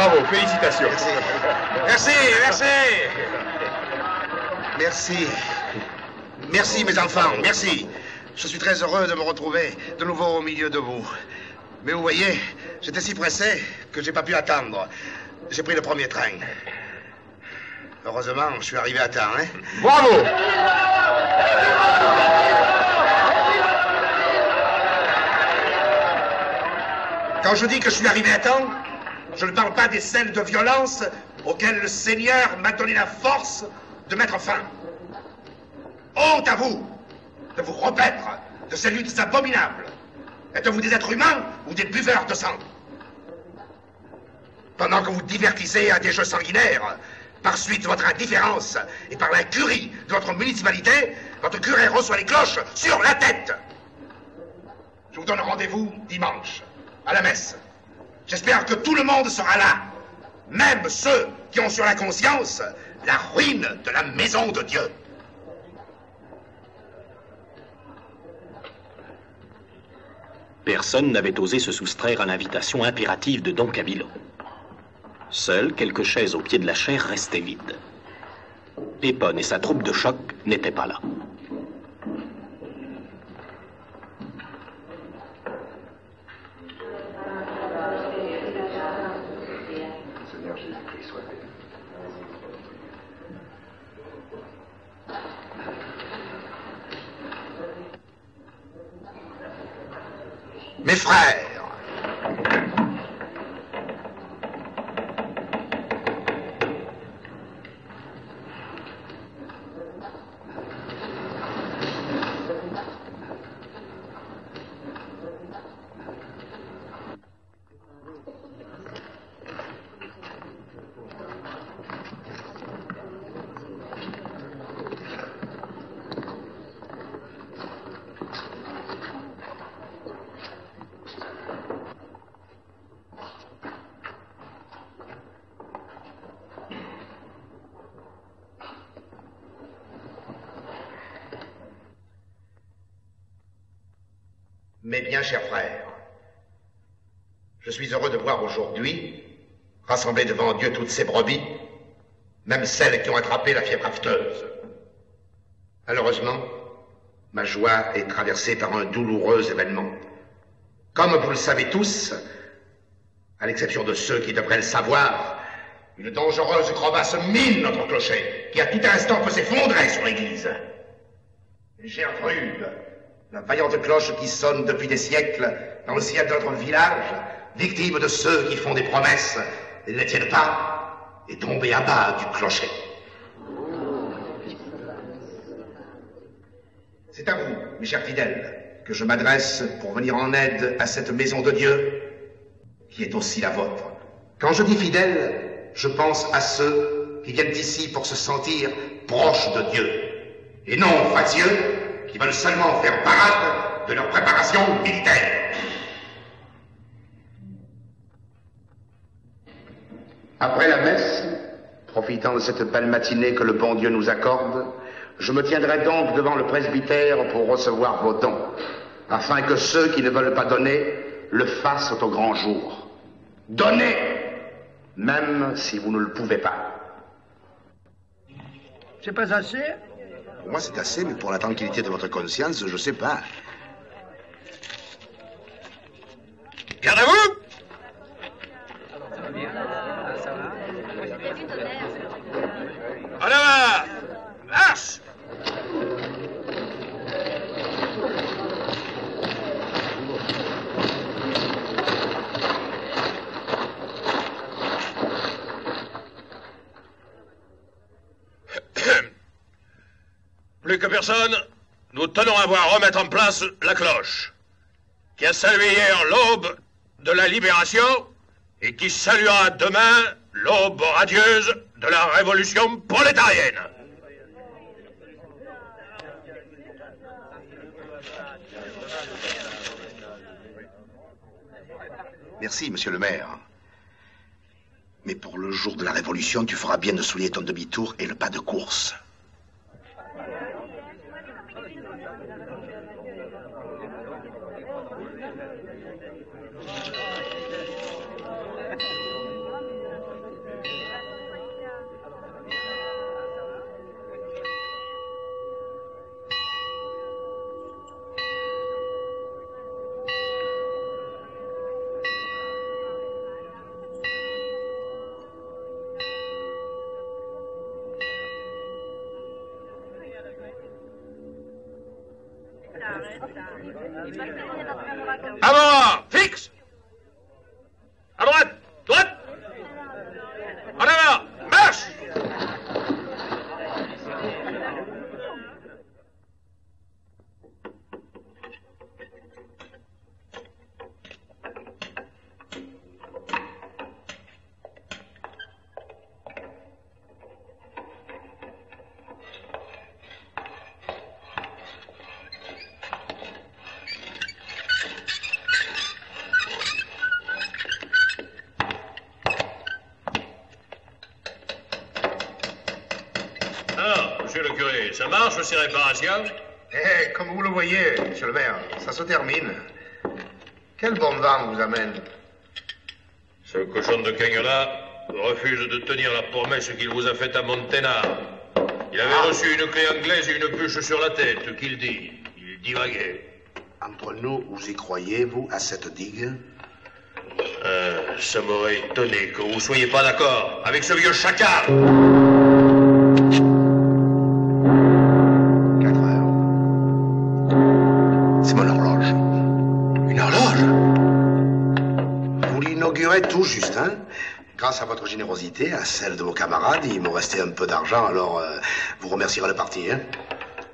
Bravo, félicitations. Merci, merci. Merci. Merci, mes enfants, merci. Je suis très heureux de me retrouver de nouveau au milieu de vous. Mais vous voyez, j'étais si pressé que j'ai pas pu attendre. J'ai pris le premier train. Heureusement, je suis arrivé à temps, hein? Bravo! Quand je dis que je suis arrivé à temps, je ne parle pas des scènes de violence auxquelles le Seigneur m'a donné la force de mettre fin. Honte à vous de vous repaître de ces luttes abominables. Êtes-vous des êtres humains ou des buveurs de sang? Pendant que vous divertissez à des jeux sanguinaires, par suite de votre indifférence et par l'incurie de votre municipalité, votre curé reçoit les cloches sur la tête. Je vous donne rendez-vous dimanche, à la messe. J'espère que tout le monde sera là, même ceux qui ont sur la conscience la ruine de la maison de Dieu. Personne n'avait osé se soustraire à l'invitation impérative de Don Camillo. Seules quelques chaises au pied de la chaire restaient vides. Pépone et sa troupe de choc n'étaient pas là. Mes frères, mes bien chers frères, je suis heureux de voir aujourd'hui, rassembler devant Dieu toutes ces brebis, même celles qui ont attrapé la fièvre afteuse. Malheureusement, ma joie est traversée par un douloureux événement. Comme vous le savez tous, à l'exception de ceux qui devraient le savoir, une dangereuse crevasse mine notre clocher, qui à tout instant peut s'effondrer sur l'église. Gertrude, la vaillante cloche qui sonne depuis des siècles dans le ciel de notre village, victime de ceux qui font des promesses et ne les tiennent pas, est tombée à bas du clocher. C'est à vous, mes chers fidèles, que je m'adresse pour venir en aide à cette maison de Dieu, qui est aussi la vôtre. Quand je dis fidèles, je pense à ceux qui viennent ici pour se sentir proches de Dieu, et non aux facieux qui veulent seulement faire parade de leur préparation militaire. Après la messe, profitant de cette belle matinée que le bon Dieu nous accorde, je me tiendrai donc devant le presbytère pour recevoir vos dons, afin que ceux qui ne veulent pas donner le fassent au grand jour. Donnez, même si vous ne le pouvez pas. C'est pas assez? Pour moi, c'est assez, mais pour la tranquillité de votre conscience, je sais pas. Gardez-vous! En avant! Marche! Plus que personne, nous tenons à voir remettre en place la cloche, qui a salué hier l'aube de la libération et qui saluera demain l'aube radieuse de la révolution prolétarienne. Merci, monsieur le maire. Mais pour le jour de la révolution, tu feras bien de souligner ton demi-tour et le pas de course. Avant, fixe. À droite, droite. En avant, marche. Monsieur le curé, ça marche ces réparations? Eh, comme vous le voyez, monsieur le maire, ça se termine. Quel bon vent vous amène? Ce cochon de Cagnola refuse de tenir la promesse qu'il vous a faite à Monténard. Il avait reçu une clé anglaise et une bûche sur la tête, qu'il dit. Il divaguait. Entre nous, vous y croyez, vous, à cette digue? Ça m'aurait étonné que vous soyez pas d'accord avec ce vieux chacal. 4 heures. C'est mon horloge. Une horloge? Vous l'inaugurez tout juste, hein? Grâce à votre générosité, à celle de vos camarades, il me restait un peu d'argent, alors vous remercierez le parti, hein?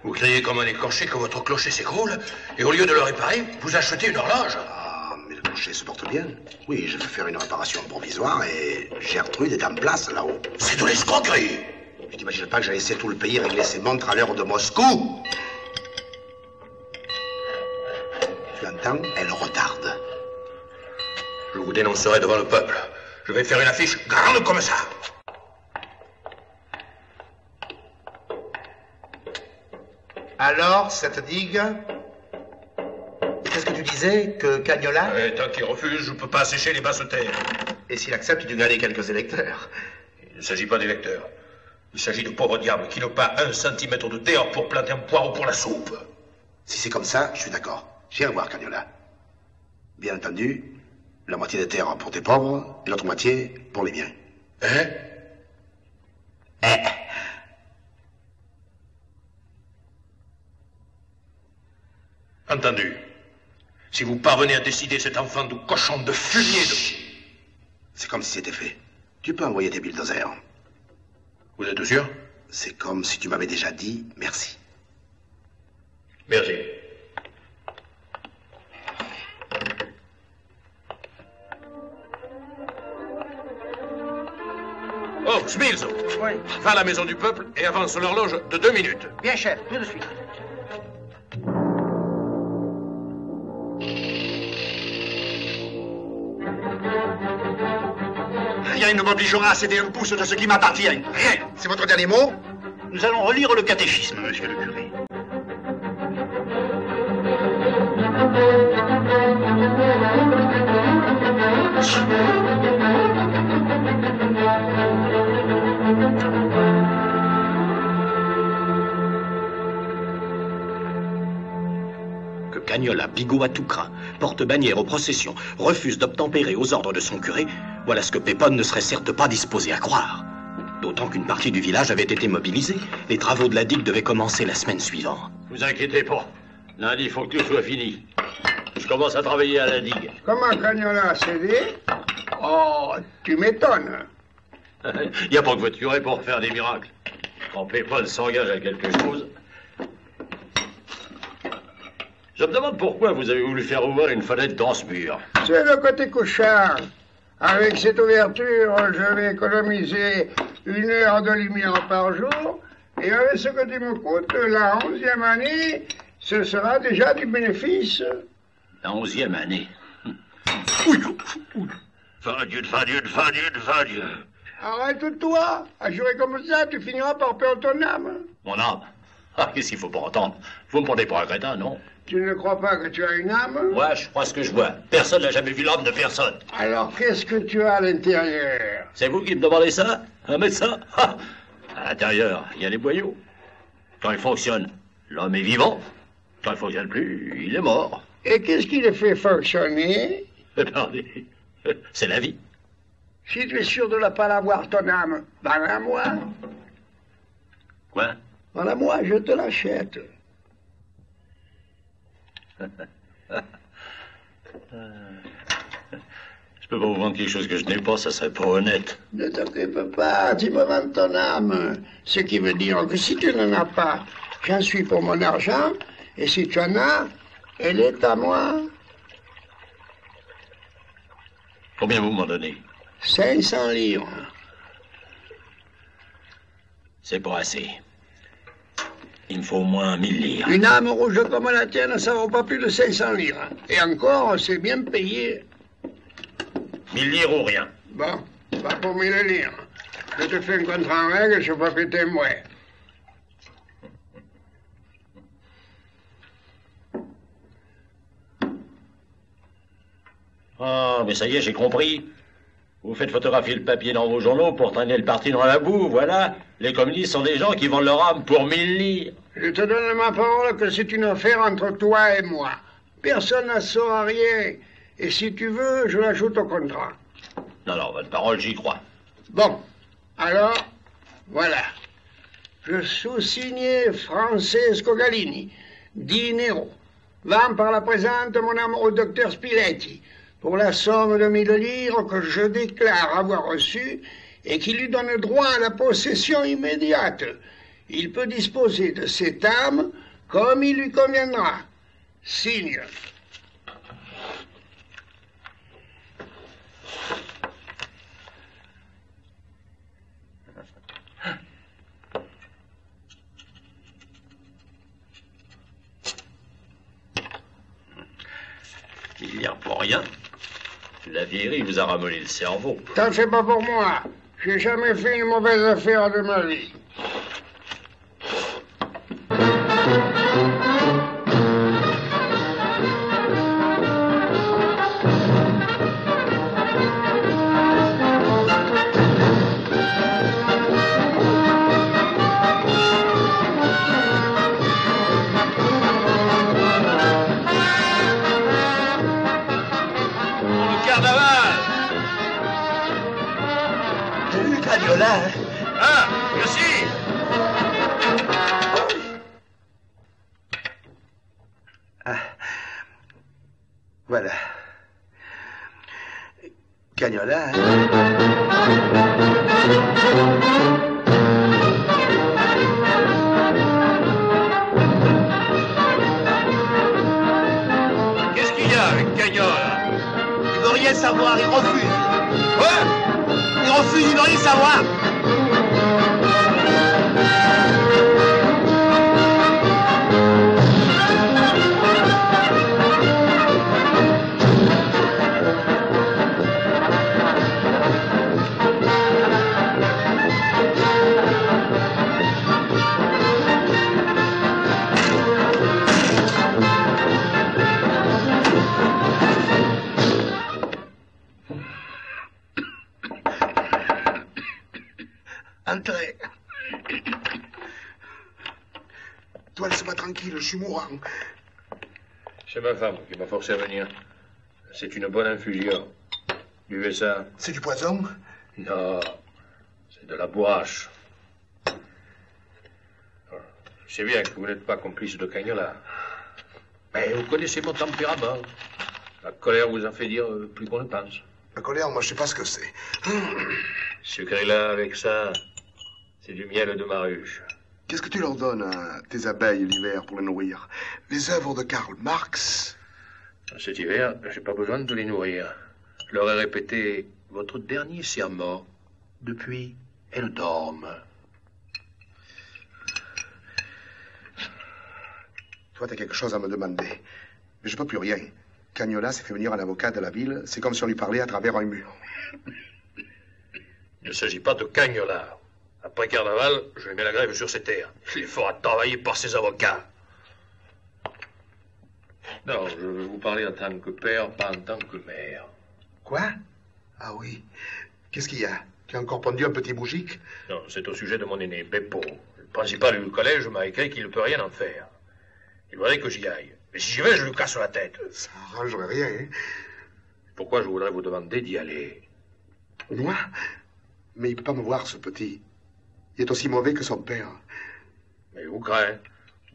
Vous criez comme un écorché que votre clocher s'écroule, et au lieu de le réparer, vous achetez une horloge. Ah, mais le clocher se porte bien. Oui, je vais faire une réparation provisoire et Gertrude est en place là-haut. C'est de l'escroquerie. Je n'imagine pas que j'ai laissé tout le pays régler ses montres à l'heure de Moscou. Tu entends? Elle retarde. Je vous dénoncerai devant le peuple. Je vais faire une affiche grande comme ça. Alors, cette digue? Qu'est-ce que tu disais? Que Cagnola? Tant qu'il refuse, je ne peux pas sécher les basses terres. Et s'il accepte, tu gagnes quelques électeurs. Il ne s'agit pas d'électeurs. Il s'agit de pauvres diables qui n'ont pas 1 centimètre de terre pour planter un poireau pour la soupe. Si c'est comme ça, je suis d'accord. Viens voir, Cagnola. Bien entendu, la moitié des terres pour tes pauvres et l'autre moitié pour les miens. Hein? Entendu. Si vous parvenez à décider cet enfant de cochon de fumier de... C'est comme si c'était fait. Tu peux envoyer tes bulldozers. Vous êtes sûr? C'est comme si tu m'avais déjà dit merci. Merci. Oh, Smills! Oui. Va à la maison du peuple et avance l'horloge de 2 minutes. Bien, chef, tout de suite. Rien ne m'obligera à céder un pouce de ce qui m'appartient. Rien. C'est votre dernier mot? Nous allons relire le catéchisme, monsieur le curé. Que Cagnola, bigot à tout crin, porte bannière aux processions, refuse d'obtempérer aux ordres de son curé, voilà ce que Pépone ne serait certes pas disposé à croire. D'autant qu'une partie du village avait été mobilisée. Les travaux de la digue devaient commencer la semaine suivante. Vous inquiétez pas. Lundi, il faut que tout soit fini. Je commence à travailler à la digue. Comment Cagnola a cédé? Oh, tu m'étonnes. Il n'y a pas que votre curé pour faire des miracles. Quand Pépone s'engage à quelque chose... Je me demande pourquoi vous avez voulu faire ouvrir une fenêtre dans ce mur. C'est le côté couchard. Avec cette ouverture, je vais économiser 1 heure de lumière par jour. Et avec ce que tu me coûtes, la 11e année, ce sera déjà du bénéfice. La 11e année. Fin Dieu. Arrête-toi. À jurer comme ça, tu finiras par perdre ton âme. Mon âme? Ah, qu'est-ce qu'il faut pas entendre? Vous me prenez pour un crétin, non? Tu ne crois pas que tu as une âme? Ouais, je crois ce que je vois. Personne n'a jamais vu l'âme de personne. Alors qu'est-ce que tu as à l'intérieur? C'est vous qui me demandez ça? Un médecin? Ah, à l'intérieur, il y a des boyaux. Quand il fonctionne, l'homme est vivant. Quand il ne fonctionne plus, il est mort. Et qu'est-ce qui les fait fonctionner? Attendez, c'est la vie. Si tu es sûr de ne pas l'avoir, ton âme, dans moi. Quoi? Dans moi, je te l'achète. Je peux pas vous vendre quelque chose que je n'ai pas, ça serait pas honnête. Ne t'occupe pas, tu me vends ton âme. Ce qui veut dire que si tu n'en as pas, j'en suis pour mon argent, et si tu en as, elle est à moi. Combien vous m'en donnez? 500 livres. C'est pas assez. Il me faut au moins 1000 livres. Une âme rouge comme la tienne, ça vaut pas plus de 500 livres. Et encore, c'est bien payé. 1000 livres ou rien. Bon, pas pour 1000 livres. Je te fais un contrat en règle, je vois que t'es moins. Ah, mais ça y est, j'ai compris. Vous faites photographier le papier dans vos journaux pour traîner le parti dans la boue, voilà. Les communistes sont des gens qui vendent leur âme pour 1000 livres. Je te donne ma parole que c'est une affaire entre toi et moi. Personne n'a saura rien. Et si tu veux, je l'ajoute au contrat. Non, votre parole, j'y crois. Bon, alors, voilà. Je sous-signe Francesco Galini, Dinero. Vends par la présente mon âme au docteur Spiletti, pour la somme de 1000 livres que je déclare avoir reçue et qui lui donne droit à la possession immédiate. Il peut disposer de cette âme comme il lui conviendra. Signe. Il n'y a pour rien. La vieillerie vous a ramolli le cerveau. T'en fais pas pour moi. J'ai jamais fait une mauvaise affaire de ma vie. Ah, merci. Ah. Voilà. Cagnola. Qu'est-ce qu'il y a avec Cagnola? Il veut rien savoir, il refuse. Quoi? Il refuse, il veut rien savoir. Entrez. Toi, laisse-moi tranquille, je suis mourant. C'est ma femme qui m'a forcé à venir. C'est une bonne infusion. Buvez ça. C'est du poison? Non, c'est de la bourrache. Je sais bien que vous n'êtes pas complice de Cagnola. Mais vous connaissez mon tempérament. La colère vous en fait dire plus qu'on ne pense. La colère, moi, je sais pas ce que c'est. Sucrez-la avec ça. C'est du miel de ma ruche. Qu'est-ce que tu leur donnes à tes abeilles l'hiver pour les nourrir? Les œuvres de Karl Marx? Cet hiver, j'ai pas besoin de les nourrir. Je leur ai répété votre dernier serment. Depuis, elles dorment. Toi, t'as quelque chose à me demander. Mais je peux plus rien. Cagnola s'est fait venir un avocat de la ville. C'est comme si on lui parlait à travers un mur. Il ne s'agit pas de Cagnola. Après Carnaval, je lui mets la grève sur ses terres. Il les fera travailler par ses avocats. Non, je veux vous parler en tant que père, pas en tant que mère. Quoi? Ah oui. Qu'est-ce qu'il y a? Tu as encore pendu un petit bougique? Non, c'est au sujet de mon aîné, Beppo. Le principal du collège m'a écrit qu'il ne peut rien en faire. Il voudrait que j'y aille. Mais si j'y vais, je lui casse la tête. Ça arrangerait rien, hein? Pourquoi je voudrais vous demander d'y aller? Moi? Mais il peut pas me voir, ce petit. Il est aussi mauvais que son père. Mais vous crains.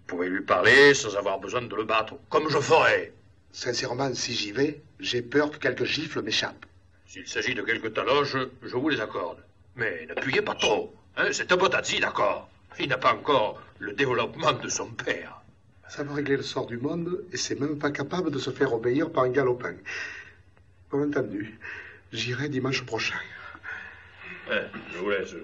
Vous pouvez lui parler sans avoir besoin de le battre, comme je ferai. Sincèrement, si j'y vais, j'ai peur que quelques gifles m'échappent. S'il s'agit de quelques taloches, je vous les accorde. Mais n'appuyez pas trop. Hein, c'est un Botazzi, d'accord. Il n'a pas encore le développement de son père. Ça va régler le sort du monde et c'est même pas capable de se faire obéir par un galopin. Bien entendu, j'irai dimanche prochain. Je vous laisse.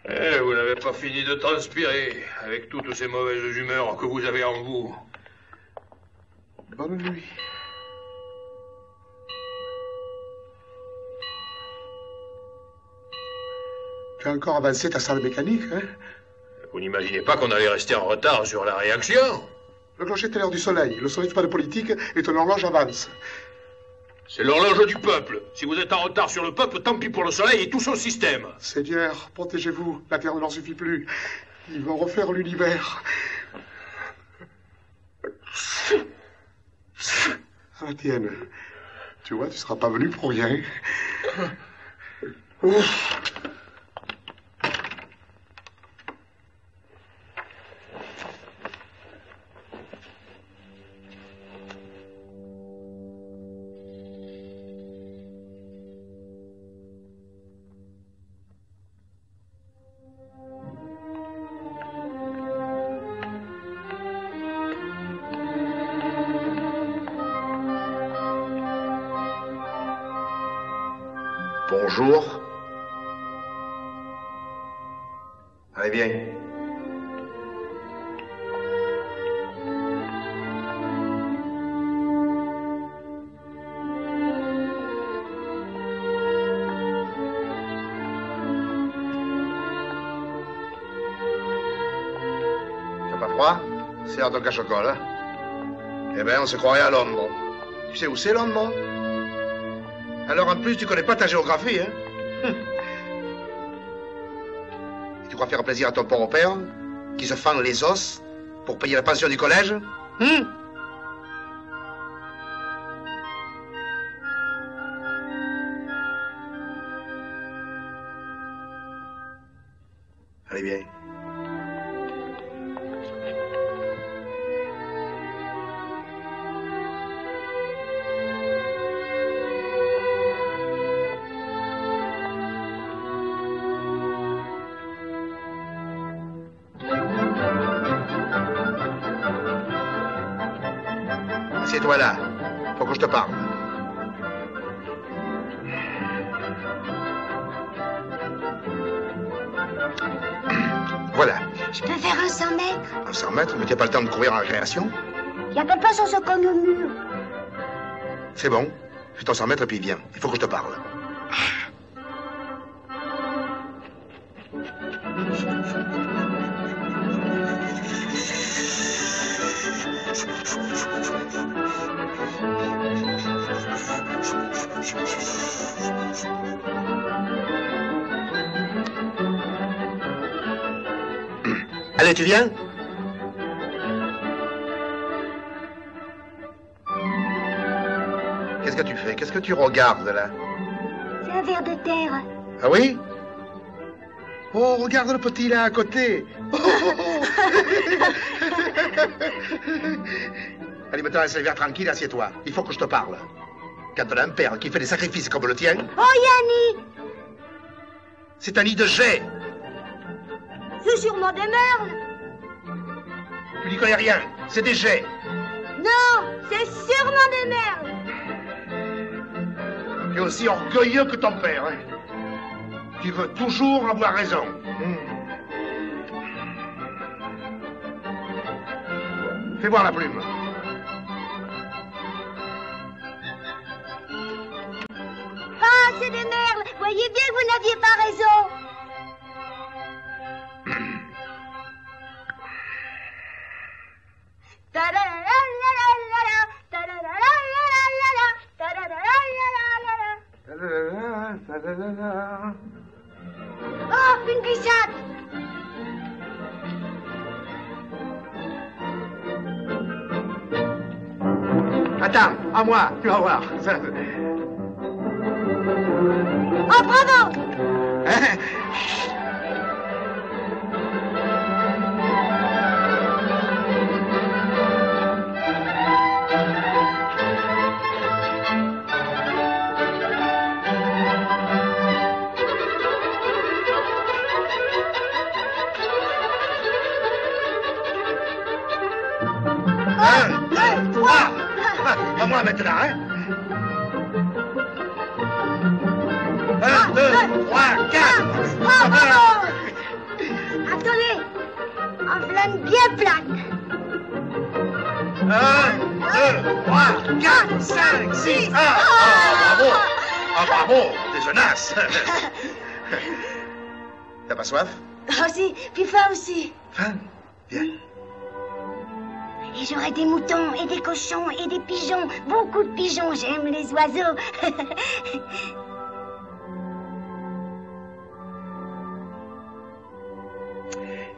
Vous n'avez pas fini de transpirer avec toutes ces mauvaises humeurs que vous avez en vous. Bonne nuit. Tu as encore avancé ta salle mécanique, hein? Vous n'imaginez pas qu'on allait rester en retard sur la réaction? Le clocher est à l'heure du soleil. Le soleil, c'est pas de politique et ton horloge avance. C'est l'horloge du peuple. Si vous êtes en retard sur le peuple, tant pis pour le soleil et tout son système. Seigneur, protégez-vous. La terre ne leur suffit plus. Ils vont refaire l'univers. À la tienne. Tu vois, tu seras pas venu pour rien. Ouf. Bonjour. Allez, viens. T'as pas froid? C'est l'heure d'un cache-colle, hein? Eh ben, on se croirait à Londres. Tu sais où c'est, Londres? Alors en plus, tu connais pas ta géographie, hein? Tu crois faire plaisir à ton pauvre père, qui se fend les os pour payer la pension du collège? Allez, viens. Assieds-toi là. Faut que je te parle. Voilà. Je peux faire un 100 mètres? Un 100 mètres? Mais tu n'as pas le temps de courir en récréation? Il n'y a pas sans se cogne au mur. C'est bon. Fais ton 100 mètres et puis viens. Il faut que je te parle. Allez, tu viens? Qu'est-ce que tu fais? Qu'est-ce que tu regardes, là? C'est un ver de terre. Ah oui? Oh, regarde le petit, là, à côté. Oh, oh, oh. Allez, maintenant, laisse le verre tranquille, assieds-toi. Il faut que je te parle. Quand on a un père qui fait des sacrifices comme le tien... Oh, Yanni! C'est un nid de jet. C'est sûrement des merles. Tu n'y connais rien. C'est des jets. Non, c'est sûrement des merles. Tu es aussi orgueilleux que ton père, hein? Tu veux toujours avoir raison. Fais voir la plume. Ah, c'est des merles. Voyez bien que vous n'aviez pas raison. Oh, une glissade. Attends, à moi, tu vas voir. Oh, bravo. Hein? Pas moi maintenant, hein? 1, 2, 3, 4. Attendez, en flamme bien plate. 1, 2, 3, 4, 5, 6. Ah, bravo! Ah, bravo! T'es jeunesse! T'as pas soif? Oh si, puis faim aussi. Faim? Bien. Et j'aurai des moutons et des cochons et des pigeons. Beaucoup de pigeons, j'aime les oiseaux.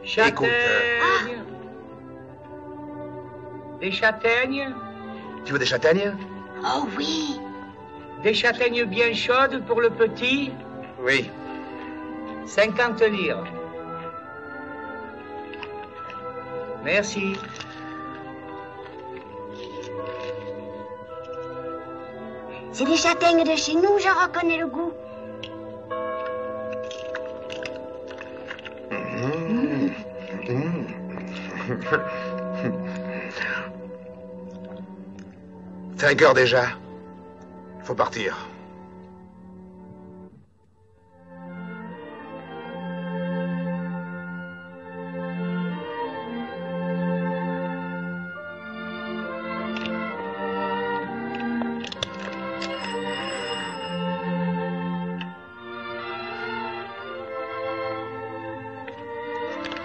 Châtaignes. Des châtaignes. Tu veux des châtaignes? Oh oui. Des châtaignes bien chaudes pour le petit. Oui. 50 livres. Merci. C'est des châtaignes de chez nous, j'en reconnais le goût. C'est 5 heures déjà. Il faut partir.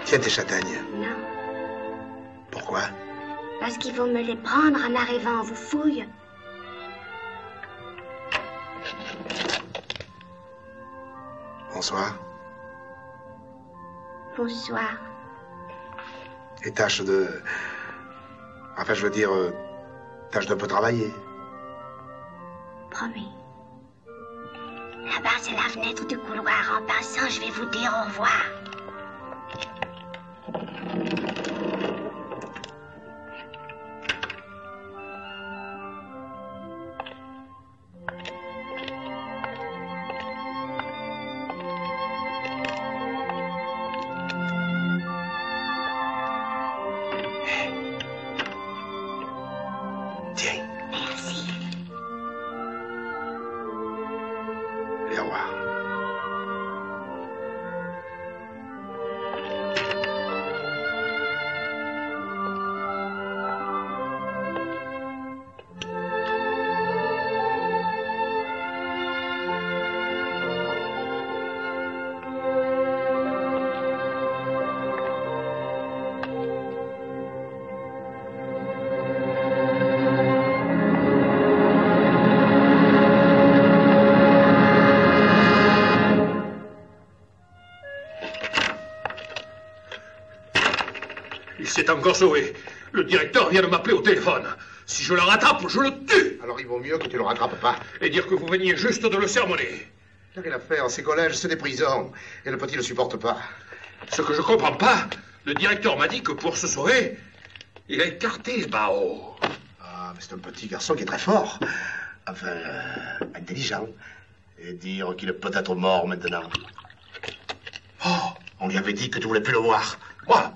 Tiens tes châtaignes. Non, Pourquoi? parce qu'il faut me les prendre en arrivant aux fouilles. Bonsoir. Bonsoir. Et tâche de... Enfin, je veux dire... tâche d'un peu travailler. Promis. Là-bas, c'est la fenêtre du couloir. En passant, je vais vous dire au revoir. Tiens. Merci. Et au revoir. Il s'est encore sauvé. Le directeur vient de m'appeler au téléphone. Si je le rattrape, je le tue. Alors il vaut mieux que tu le rattrapes pas. Et dire que vous veniez juste de le sermonner. Il n'a rien à faire. Ces collèges, c'est des prisons. Et le petit ne supporte pas. Ce que je comprends pas, le directeur m'a dit que pour se sauver, il a écarté Bao. Ah, mais c'est un petit garçon qui est très fort. Enfin, intelligent. Et dire qu'il est peut-être mort maintenant. Oh, on lui avait dit que tu voulais plus le voir. Moi,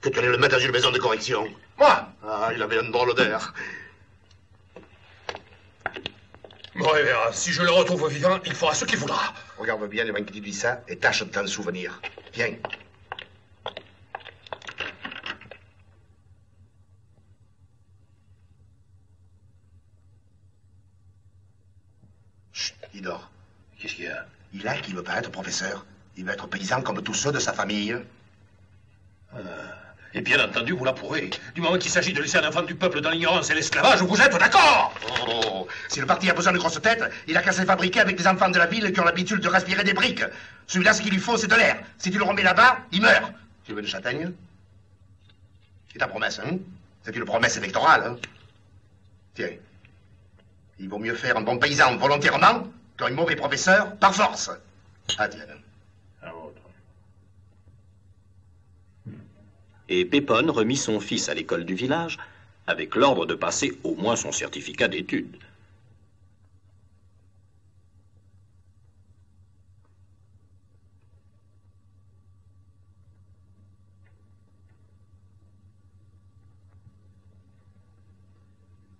que tu allais le mettre dans une maison de correction. Moi. Ah, il avait un drôle d'air. Bon, et bien, si je le retrouve vivant, il fera ce qu'il voudra. Regarde bien les mains qui te disent ça et tâche de t'en souvenir. Viens. Chut, il dort. Qu'est-ce qu'il y a? Il a qui veut pas être professeur. Il veut être paysan comme tous ceux de sa famille. Et bien entendu, vous l'approuvez. Du moment qu'il s'agit de laisser un enfant du peuple dans l'ignorance et l'esclavage, vous êtes d'accord? Oh, si le parti a besoin de grosses têtes, il a qu'à se fabriquer avec des enfants de la ville qui ont l'habitude de respirer des briques. Celui-là, ce qu'il lui faut, c'est de l'air. Si tu le remets là-bas, il meurt. Tu veux une châtaigne? C'est ta promesse, hein? C'est une promesse électorale, hein? Tiens. Il vaut mieux faire un bon paysan volontairement qu'un mauvais professeur par force. Ah, tiens. et Pépone remit son fils à l'école du village avec l'ordre de passer au moins son certificat d'études.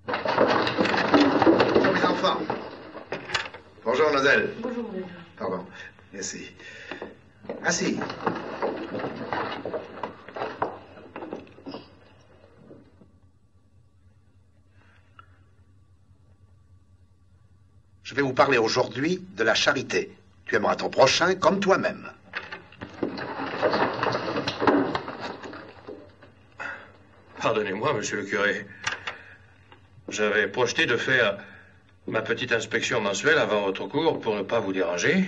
Bonjour les enfants. Bonjour, mademoiselle. Bonjour. Pardon. Merci. Assis. Je vais vous parler aujourd'hui de la charité. Tu aimeras ton prochain comme toi-même. Pardonnez-moi, monsieur le curé. J'avais projeté de faire ma petite inspection mensuelle avant votre cours pour ne pas vous déranger.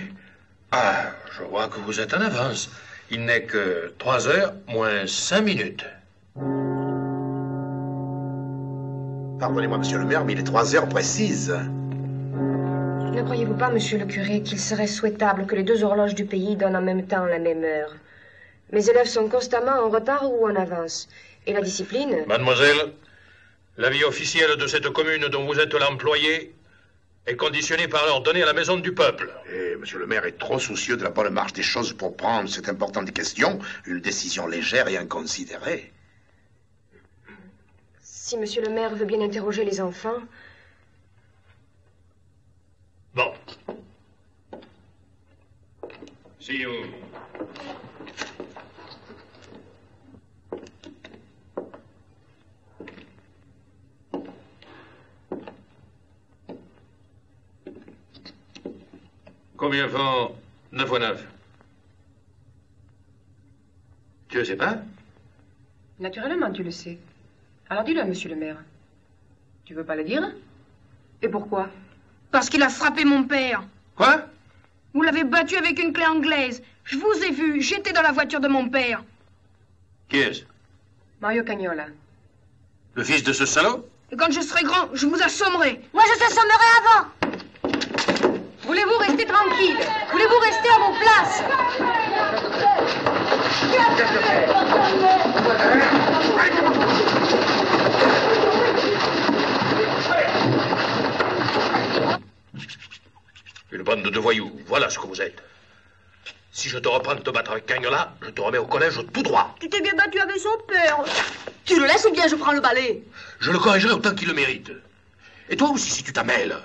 Ah, je vois que vous êtes en avance. Il n'est que 3 heures moins 5 minutes. Pardonnez-moi, monsieur le maire, mais il est 3 heures précises. Ne croyez-vous pas, monsieur le curé, qu'il serait souhaitable que les 2 horloges du pays donnent en même temps la même heure? Mes élèves sont constamment en retard ou en avance. Et la discipline... Mademoiselle, la vie officielle de cette commune dont vous êtes l'employé est conditionnée par l'heure donnée à la maison du peuple. Et monsieur le maire est trop soucieux de la bonne marche des choses pour prendre cette importante question, une décision légère et inconsidérée. Si monsieur le maire veut bien interroger les enfants... Bon. See you. Combien font 9 fois 9? Tu le sais pas? Naturellement, tu le sais. Alors dis-le, monsieur le maire. Tu veux pas le dire? Et pourquoi? Parce qu'il a frappé mon père. Quoi? Vous l'avez battu avec une clé anglaise. Je vous ai vu, j'étais dans la voiture de mon père. Qui est-ce? Mario Cagnola. Le fils de ce salaud? Et quand je serai grand, je vous assommerai. Moi, je t'assommerai avant. Voulez-vous rester tranquille? Voulez-vous rester à vos places? Une bande de voyous, voilà ce que vous êtes. Si je te reprends de te battre avec Cagnola, je te remets au collège tout droit. Tu t'es bien battu avec son père. Tu le laisses ou bien je prends le balai? Je le corrigerai autant qu'il le mérite. Et toi aussi, si tu t'amêles.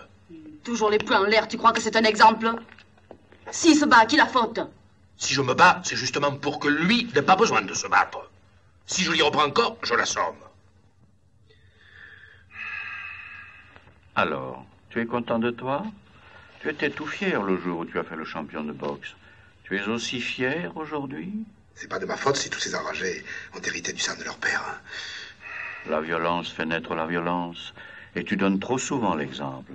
Toujours les poings en l'air, tu crois que c'est un exemple? S'il se bat, qui la faute? Si je me bats, c'est justement pour que lui n'ait pas besoin de se battre. Si je l'y reprends encore, je l'assomme. Alors, tu es content de toi? Tu étais tout fier le jour où tu as fait le champion de boxe. Tu es aussi fier aujourd'hui? C'est pas de ma faute si tous ces enragés ont hérité du sang de leur père. La violence fait naître la violence. Et tu donnes trop souvent l'exemple.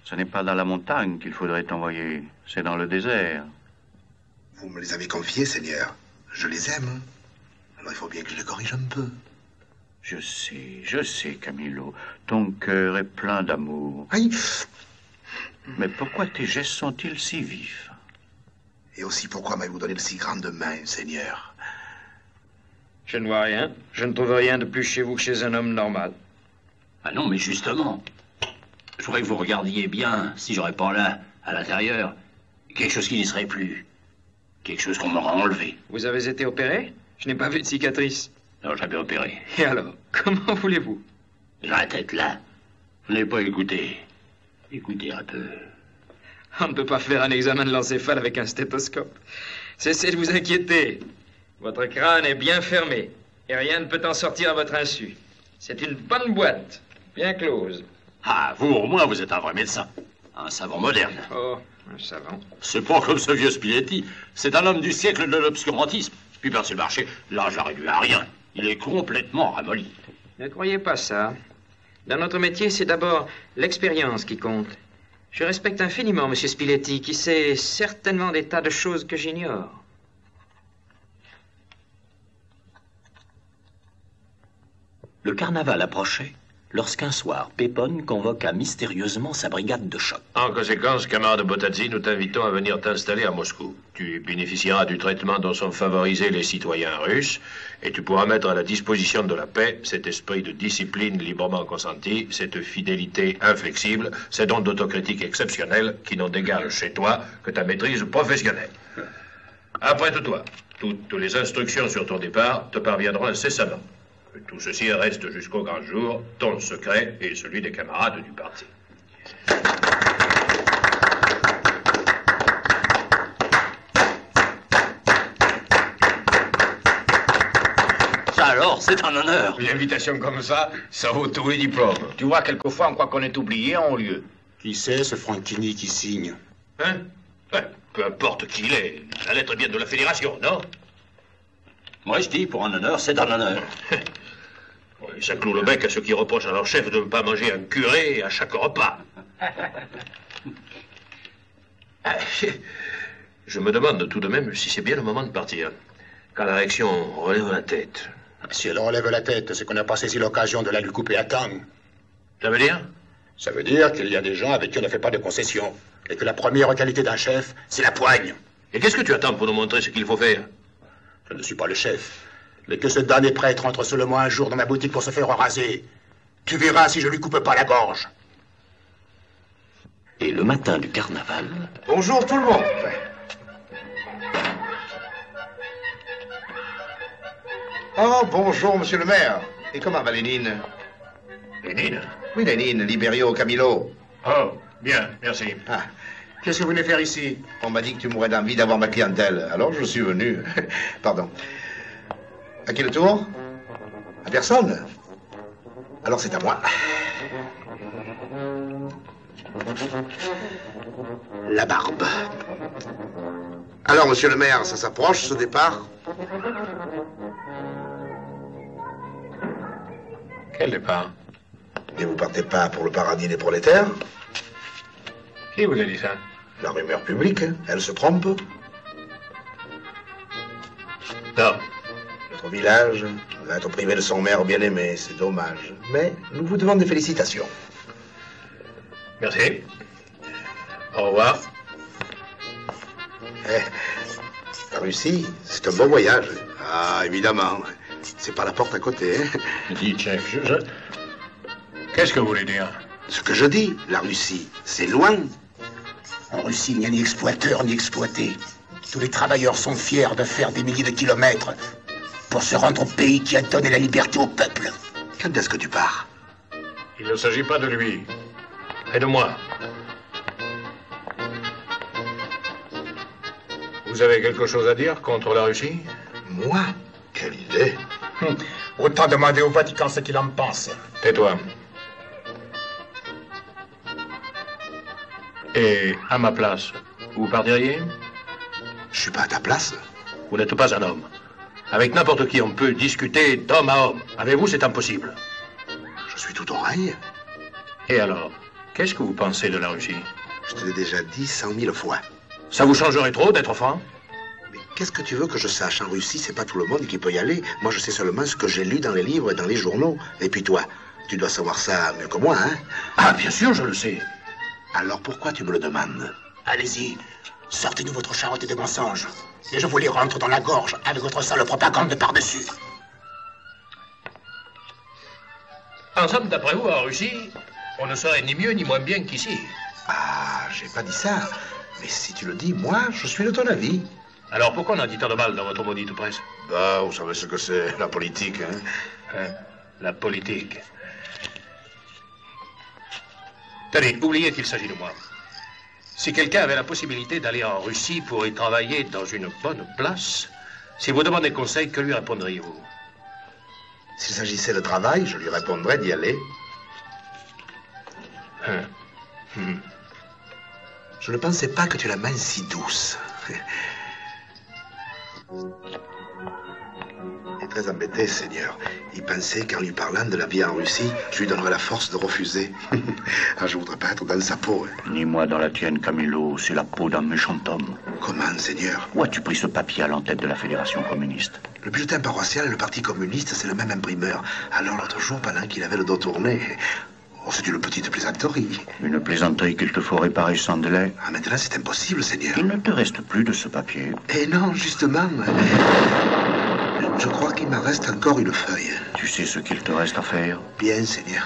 Ce n'est pas dans la montagne qu'il faudrait t'envoyer, c'est dans le désert. Vous me les avez confiés, Seigneur. Je les aime. Alors il faut bien que je les corrige un peu. Je sais, Camillo. Ton cœur est plein d'amour. Aïe. Mais pourquoi tes gestes sont-ils si vifs? Et aussi pourquoi m'avez-vous donné de si grandes mains, Seigneur? Je ne vois rien. Je ne trouve rien de plus chez vous que chez un homme normal. Ah non, mais justement. Je voudrais que vous regardiez bien, si j'aurais pas là, à l'intérieur, quelque chose qui n'y serait plus. Quelque chose qu'on m'aura enlevé. Vous avez été opéré? Je n'ai pas vu de cicatrice. Non, j'avais opéré. Et alors, comment voulez-vous? J'ai la tête là. Vous n'avez pas écouté. Écoutez un peu. On ne peut pas faire un examen de l'encéphale avec un stéthoscope. Cessez de vous inquiéter. Votre crâne est bien fermé. Et rien ne peut en sortir à votre insu. C'est une bonne boîte, bien close. Ah, vous, au moins, vous êtes un vrai médecin. Un savant moderne. Oh, un savant. C'est pas comme ce vieux Spiletti. C'est un homme du siècle de l'obscurantisme. Puis Percy Marché, là, j'arrive à rien. Il est complètement ramolli. Ne croyez pas ça. Dans notre métier, c'est d'abord l'expérience qui compte. Je respecte infiniment M. Spiletti, qui sait certainement des tas de choses que j'ignore. Le carnaval approchait, lorsqu'un soir, Pépone convoqua mystérieusement sa brigade de choc. En conséquence, camarade Botazzi, nous t'invitons à venir t'installer à Moscou. Tu bénéficieras du traitement dont sont favorisés les citoyens russes, et tu pourras mettre à la disposition de la paix cet esprit de discipline librement consenti, cette fidélité inflexible, ces dons d'autocritique exceptionnels qui n'ont d'égal chez toi que ta maîtrise professionnelle. Après toi, toutes les instructions sur ton départ te parviendront incessamment. Tout ceci reste jusqu'au grand jour, ton secret et celui des camarades du parti. Ça alors, c'est un honneur. Une invitation comme ça vaut tous les diplômes. Tu vois, quelquefois, on croit qu'on est oublié en haut lieu. Qui c'est ce Franchini qui signe? Hein? Ouais, peu importe qui il est. La lettre vient de la Fédération, non? Moi, je dis, pour un honneur, c'est un honneur. Oui, ça cloue le bec à ceux qui reprochent à leur chef de ne pas manger un curé à chaque repas. Je me demande tout de même si c'est bien le moment de partir. Quand la réaction relève la tête. Si elle relève la tête, c'est qu'on n'a pas saisi l'occasion de la lui couper à temps. Ça veut dire? Ça veut dire qu'il y a des gens avec qui on ne fait pas de concessions. Et que la première qualité d'un chef, c'est la poigne. Et qu'est-ce que tu attends pour nous montrer ce qu'il faut faire? Je ne suis pas le chef. Mais que ce damné prêtre entre seulement un jour dans ma boutique pour se faire raser. Tu verras si je lui coupe pas la gorge. Et le matin du carnaval... Bonjour tout le monde. Oh, bonjour, monsieur le maire. Et comment va Lénine? Lénine? Oui, Lénine, Libério, Camilo. Oh, bien, merci. Ah, qu'est-ce que vous venez faire ici? On m'a dit que tu mourrais d'envie d'avoir ma clientèle, alors je suis venu. Pardon. À qui le tour? À personne? Alors c'est à moi. La barbe. Alors, monsieur le maire, ça s'approche, ce départ? Quel départ? Et vous partez pas pour le paradis des prolétaires? Qui vous a dit ça? La rumeur publique, elle se trompe? Non. Notre village va être privé de son maire bien-aimé, c'est dommage. Mais nous vous devons des félicitations. Merci. Au revoir. La Russie, c'est un bon voyage. Ah, évidemment. C'est pas la porte à côté, hein? Dites, chef, Qu'est-ce que vous voulez dire? Ce que je dis, la Russie, c'est loin. En Russie, il n'y a ni exploiteur ni exploité. Tous les travailleurs sont fiers de faire des milliers de kilomètres pour se rendre au pays qui a donné la liberté au peuple. Quand est-ce que tu pars? Il ne s'agit pas de lui, et de moi. Vous avez quelque chose à dire contre la Russie? Moi? Quelle idée! Autant demander au Vatican ce qu'il en pense. Tais-toi. Et à ma place, vous partiriez? Je suis pas à ta place. Vous n'êtes pas un homme. Avec n'importe qui, on peut discuter d'homme à homme. Avec vous, c'est impossible. Je suis tout oreille. Et alors, qu'est-ce que vous pensez de la Russie? Je te l'ai déjà dit 100 000 fois. Ça vous changerait trop d'être franc? Mais qu'est-ce que tu veux que je sache? En Russie, c'est pas tout le monde qui peut y aller. Moi, je sais seulement ce que j'ai lu dans les livres et dans les journaux. Et puis toi, tu dois savoir ça mieux que moi, hein? Ah, bien sûr, je le sais. Alors pourquoi tu me le demandes? Allez-y, sortez-nous votre charrette de mensonges. Et je vous les rentre dans la gorge avec votre sale propagande par-dessus. En somme, d'après vous, en Russie, on ne serait ni mieux ni moins bien qu'ici. Ah, j'ai pas dit ça. Mais si tu le dis, moi, je suis de ton avis. Alors pourquoi on a dit tant de mal dans votre maudite presse? Bah, vous savez ce que c'est, la politique, hein? La politique. Tenez, oubliez qu'il s'agit de moi. Si quelqu'un avait la possibilité d'aller en Russie pour y travailler dans une bonne place, si vous demandez conseil, que lui répondriez-vous? S'il s'agissait de travail, je lui répondrais d'y aller. Je ne pensais pas que tu aies la main si douce. très embêté, Seigneur. Il pensait qu'en lui parlant de la vie en Russie, je lui donnerais la force de refuser. Ah, je voudrais pas être dans sa peau. Ni moi dans la tienne, Camilo. C'est la peau d'un méchant homme. Comment, Seigneur? Où as-tu pris ce papier à l'entête de la Fédération communiste? Le bulletin paroissial et le Parti communiste, c'est le même imprimeur. Alors l'autre jour, pendant qu'il avait le dos tourné... Oh, c'est une petite plaisanterie. Une plaisanterie qu'il te faut réparer sans délai. Ah, maintenant, c'est impossible, Seigneur. Il ne te reste plus de ce papier. Eh non, justement. Je crois qu'il m'en reste encore une feuille. Tu sais ce qu'il te reste à faire? Bien, Seigneur.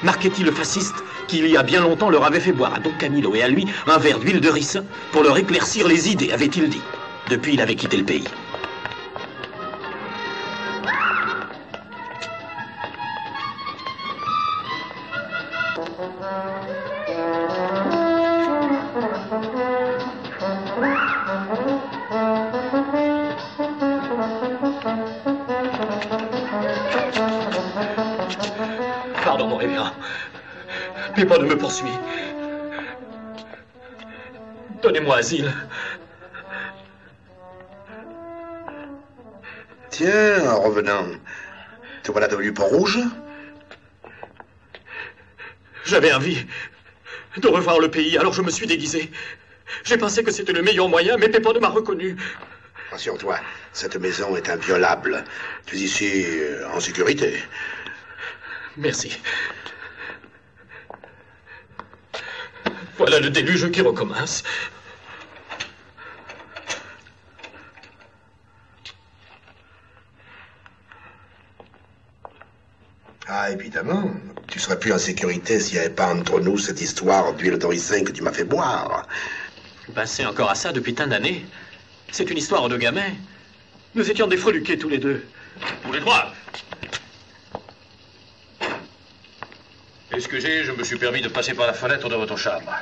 Marchetti le fasciste, qui il y a bien longtemps leur avait fait boire à Don Camilo et à lui un verre d'huile de ricin pour leur éclaircir les idées, avait-il dit. Depuis, il avait quitté le pays. Pardon, mon révérend. Pépin me poursuit. Donnez-moi asile. Tiens, en revenant, te voilà devenu Pont-Rouge? J'avais envie de revoir le pays, alors je me suis déguisé. J'ai pensé que c'était le meilleur moyen, mais Pépin m'a reconnu. Rassure-toi, cette maison est inviolable. Tu es ici en sécurité. Merci. Voilà le déluge qui recommence. Ah, évidemment. Tu serais plus en sécurité s'il n'y avait pas entre nous cette histoire d'huile de ricin que tu m'as fait boire. Passé encore à ça depuis tant d'années. C'est une histoire de gamin. Nous étions des freluqués tous les deux. Tous les trois. Excusez, je me suis permis de passer par la fenêtre de votre chambre.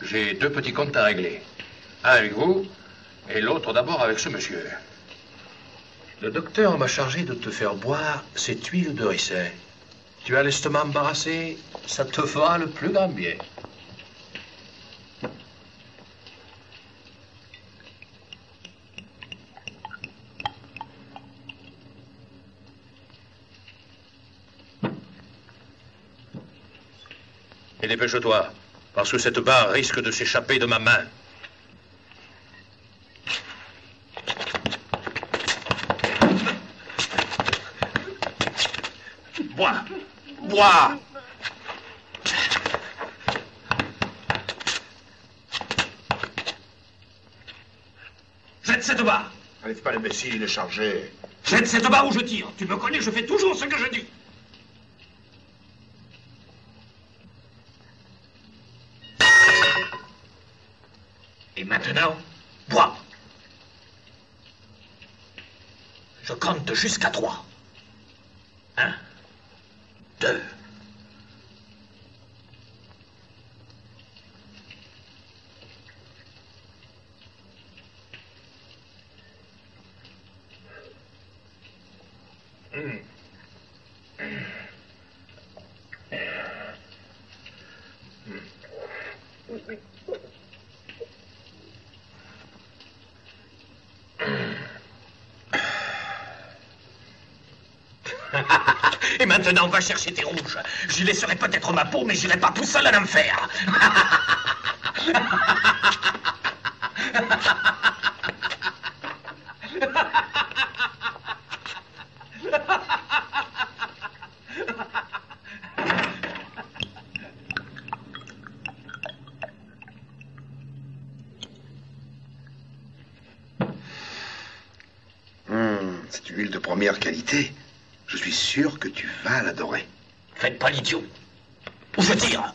J'ai 2 petits comptes à régler. Un avec vous, et l'autre d'abord avec ce monsieur. Le docteur m'a chargé de te faire boire cette huile de ricin. Tu as l'estomac embarrassé, ça te fera le plus grand bien. Et dépêche-toi, parce que cette barre risque de s'échapper de ma main. Bois! Bois! Jette cette barre! Allez, pas l'imbécile, il est chargé. Jette cette barre ou je tire. Tu me connais, je fais toujours ce que je dis. Et maintenant, bois. Je compte jusqu'à 3. 1, 2. Et maintenant, va chercher tes rouges. J'y laisserai peut-être ma peau, mais j'irai pas tout seul à l'enfer. C'est une huile de première qualité. Je suis sûr que tu vas l'adorer. Faites pas l'idiot. Ou je tire.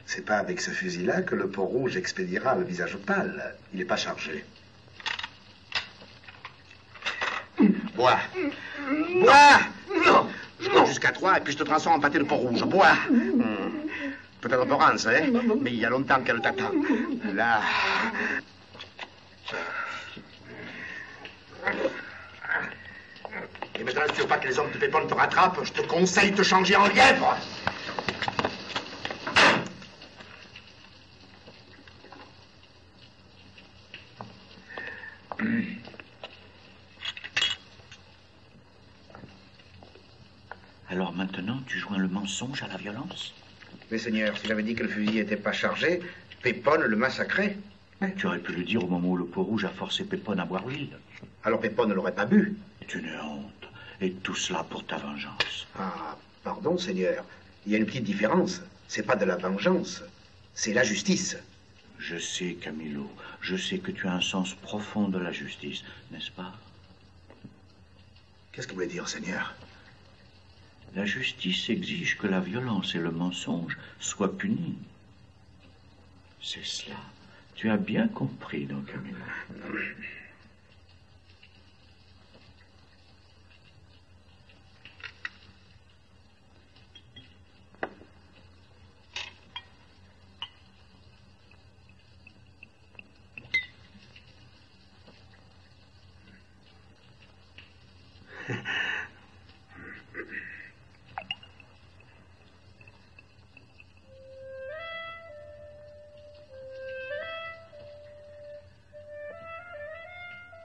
C'est pas avec ce fusil-là que le Pont-Rouge expédiera le visage pâle. Il n'est pas chargé. Bois. Bois. Non. Je compte jusqu'à 3 et puis je te transforme en pâté de Pont-Rouge. Bois. Peut-être Florence, hein? Mais il y a longtemps qu'elle t'attend. Là. hein, si tu veux pas que les hommes de Pépon te rattrapent, je te conseille de te changer en lièvre. Alors maintenant, tu joins le mensonge à la violence? Mais Seigneur, s'il avait dit que le fusil n'était pas chargé, Pépon le massacrait. Tu aurais pu le dire au moment où le Peau-Rouge a forcé Pépon à boire l'île. Alors Pépon ne l'aurait pas bu. C'est une honte. Et tout cela pour ta vengeance. Ah, pardon, Seigneur. Il y a une petite différence. C'est pas de la vengeance, c'est la justice. Je sais, Camillo, je sais que tu as un sens profond de la justice, n'est-ce pas? Qu'est-ce que vous voulez dire, Seigneur? La justice exige que la violence et le mensonge soient punis. C'est cela. Tu as bien compris, donc, Camillo.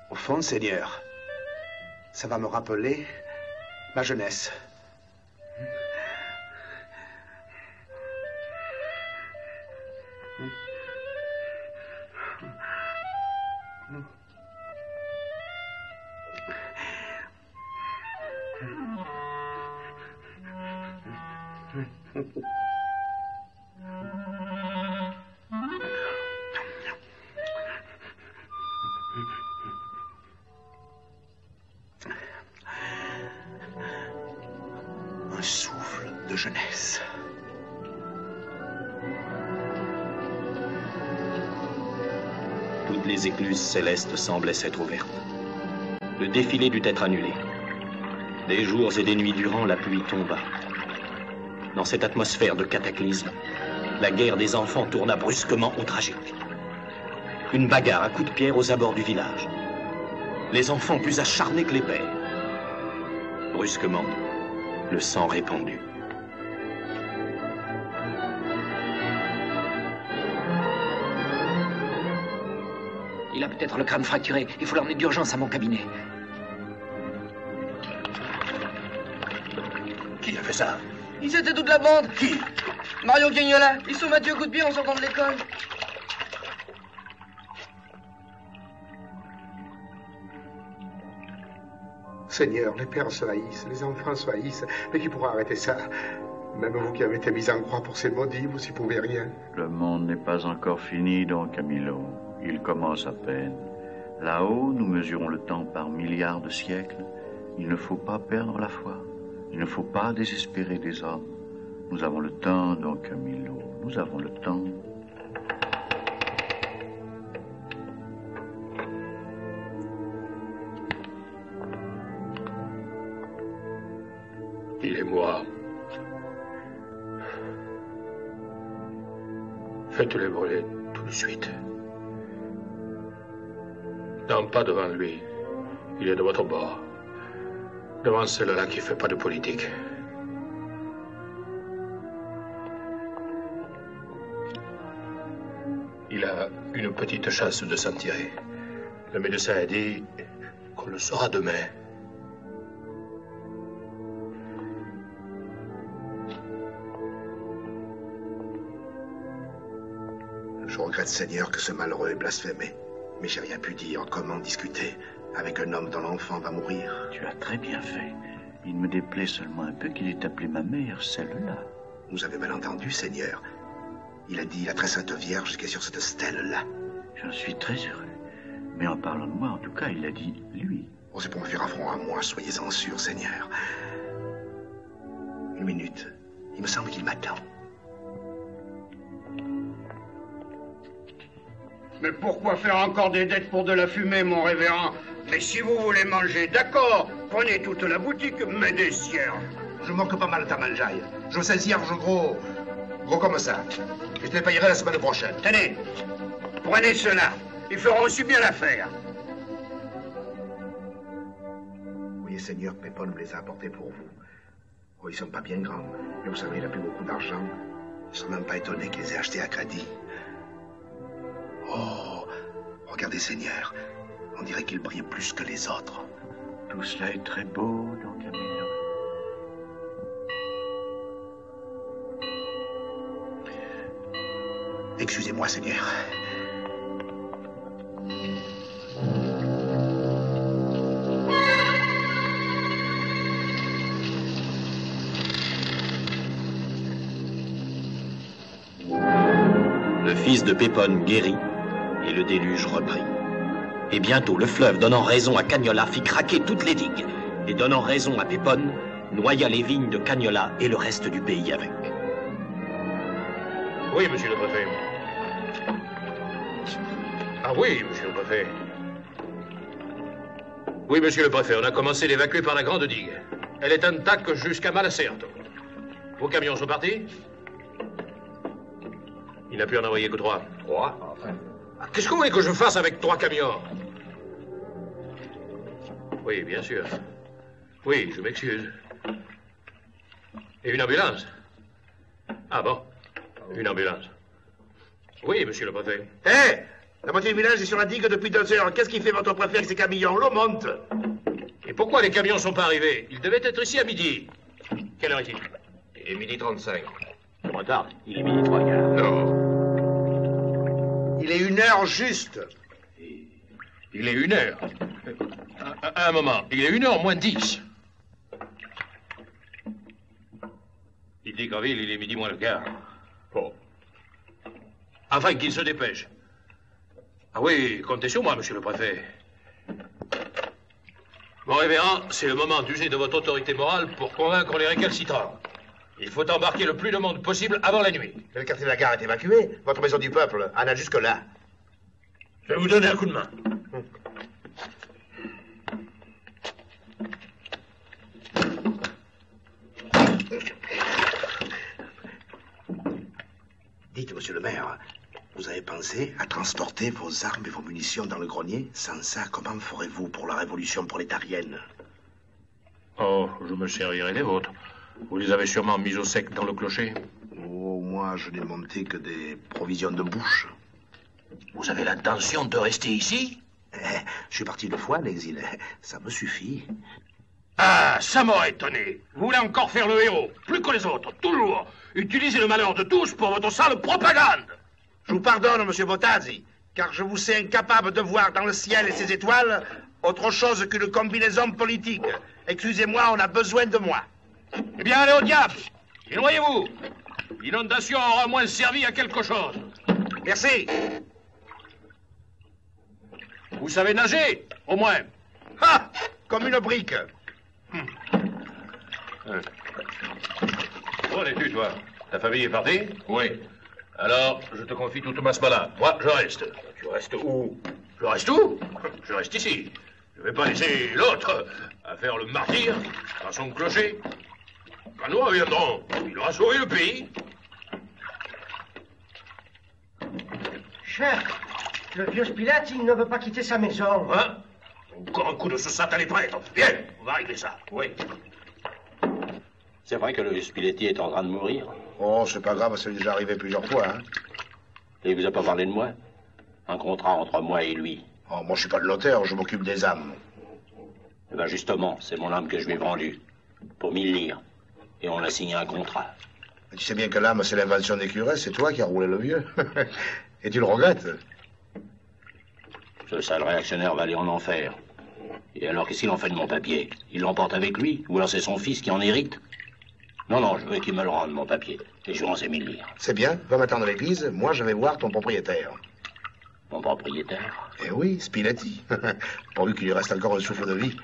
Au fond, Seigneur, ça va me rappeler ma jeunesse. Un souffle de jeunesse. Toutes les écluses célestes semblaient s'être ouvertes. Le défilé dut être annulé. Des jours et des nuits durant, la pluie tomba. Dans cette atmosphère de cataclysme, la guerre des enfants tourna brusquement au tragique. Une bagarre à coups de pierre aux abords du village. Les enfants plus acharnés que les pères. Brusquement, le sang répandu. Il a peut-être le crâne fracturé. Il faut l'emmener d'urgence à mon cabinet. Qui a fait ça? Ils étaient toute la bande. Qui? Mario Gagnola. Ils sont Mathieu coup de pied en sortant de l'école. Seigneur, les pères se haïssent, les enfants se haïssent. Mais qui pourra arrêter ça? Même vous qui avez été mis en croix pour ces maudits, vous n'y pouvez rien. Le monde n'est pas encore fini, donc, Camillo. Il commence à peine. Là-haut, nous mesurons le temps par milliards de siècles. Il ne faut pas perdre la foi. Il ne faut pas désespérer des hommes. Nous avons le temps, donc, Camillo. Nous avons le temps. Il est mort. Faites-les brûler tout de suite. Non, pas devant lui. Il est de votre bord. Devant celui-là qui ne fait pas de politique. Il a une petite chance de s'en tirer. Le médecin a dit qu'on le saura demain. Je regrette, Seigneur, que ce malheureux ait blasphémé. Mais j'ai rien pu dire. Comment discuter avec un homme dont l'enfant va mourir? Tu as très bien fait. Il me déplaît seulement un peu qu'il ait appelé ma mère celle-là. Vous avez mal entendu, Seigneur. Il a dit la très sainte Vierge qui est sur cette stèle-là. J'en suis très heureux. Mais en parlant de moi, en tout cas, il a dit lui. Oh, c'est pour me faire affront à moi, soyez-en sûr, Seigneur. Une minute. Il me semble qu'il m'attend. Mais pourquoi faire encore des dettes pour de la fumée, mon révérend? Mais si vous voulez manger, d'accord, prenez toute la boutique, mais des cierges. Je manque pas mal de ta mangeaille. Je veux 16 cierges gros comme ça. Je te les payerai la semaine prochaine. Tenez, prenez cela. Ils feront aussi bien l'affaire. Oui. combien Seigneur Pépon me les a apportés pour vous. Oh, ils sont pas bien grands, mais vous savez, il a plus beaucoup d'argent. Je ne serais même pas étonné qu'il les ait achetés à crédit. Oh, regardez Seigneur, on dirait qu'il brille plus que les autres. Tout cela est très beau, Don Camilo. Excusez-moi, Seigneur. Le fils de Pépon guérit et le déluge reprit. Et bientôt, le fleuve, donnant raison à Cagnola, fit craquer toutes les digues, et donnant raison à Pépon, noya les vignes de Cagnola et le reste du pays avec. Oui, monsieur le préfet. Ah oui, monsieur le préfet. Oui, monsieur le préfet, on a commencé à l'évacuer par la grande digue. Elle est intacte jusqu'à Malacerto. Vos camions sont partis? Il n'a pu en envoyer que 3. 3? Enfin. Qu'est-ce que vous voulez que je fasse avec 3 camions? Oui, bien sûr. Oui, je m'excuse. Et une ambulance? Ah bon? Une ambulance. Oui, monsieur le préfet. Hé! La moitié du village est sur la digue depuis 2 heures. Qu'est-ce qu'il fait votre préfet avec ses camions? L'eau monte. Et pourquoi les camions sont pas arrivés? Ils devaient être ici à midi. Quelle heure est-il? Il est midi 35. Je retarde. Il est midi 3 quarts. Non. Il est 1h juste. Il est 1h. Un moment. Il est 1h moins 10. Il dit qu'en ville, il est midi moins le quart. Bon. Enfin, qu'il se dépêche. Ah oui, comptez sur moi, monsieur le préfet. Mon révérend, c'est le moment d'user de votre autorité morale pour convaincre les récalcitrants. Il faut embarquer le plus de monde possible avant la nuit. Le quartier de la gare est évacué. Votre maison du peuple en a jusque-là. Je vais vous donner un coup de main. Dites, monsieur le maire, vous avez pensé à transporter vos armes et vos munitions dans le grenier? Sans ça, comment ferez-vous pour la révolution prolétarienne? Oh, je me servirai des vôtres. Vous les avez sûrement mis au sec dans le clocher. Oh, moi, je n'ai monté que des provisions de bouche. Vous avez l'intention de rester ici? Je suis parti 2 fois à l'exil. Ça me suffit. Ah, ça m'aurait étonné. Vous voulez encore faire le héros, plus que les autres, toujours. Utilisez le malheur de tous pour votre sale propagande. Je vous pardonne, monsieur Botazzi, car je vous sais incapable de voir dans le ciel et ses étoiles autre chose qu'une combinaison politique. Excusez-moi, on a besoin de moi. Eh bien, allez au diable. Et noyez-vous. L'inondation aura moins servi à quelque chose. Merci. Vous savez nager, au moins. Ah, comme une brique. Où en es-tu, toi? Ta famille est partie? Oui. Alors, je te confie toute ma smala. Moi, je reste. Tu restes où? Je reste où? Je reste ici. Je ne vais pas laisser l'autre à faire le martyr dans son clocher. Quand nous reviendrons, il aura sauvé le pays. Chef, le vieux Spilett, il ne veut pas quitter sa maison. Hein? Encore un coup de ce satané prêtre. Viens, on va régler ça. Oui. C'est vrai que le Spiletti est en train de mourir. Oh, c'est pas grave, ça lui est déjà arrivé plusieurs fois, hein. Et il vous a pas parlé de moi? Un contrat entre moi et lui. Oh, moi, je suis pas le notaire, je m'occupe des âmes. Eh ben justement, c'est mon âme que je lui ai vendue. Pour 1000 livres. Et on a signé un contrat. Mais tu sais bien que l'âme, c'est l'invention des curés, c'est toi qui as roulé le vieux. Et tu le regrettes? Ce sale réactionnaire va aller en enfer. Et alors, qu'est-ce qu'il en fait de mon papier? Il l'emporte avec lui? Ou alors c'est son fils qui en hérite? Non, non, je veux qu'il me le rende, mon papier. Et je rends ces 1000 livres. C'est bien, va m'attendre à l'église, moi je vais voir ton propriétaire. Mon propriétaire? Eh oui, Spiletti. Pourvu qu'il lui reste encore un souffle de vie.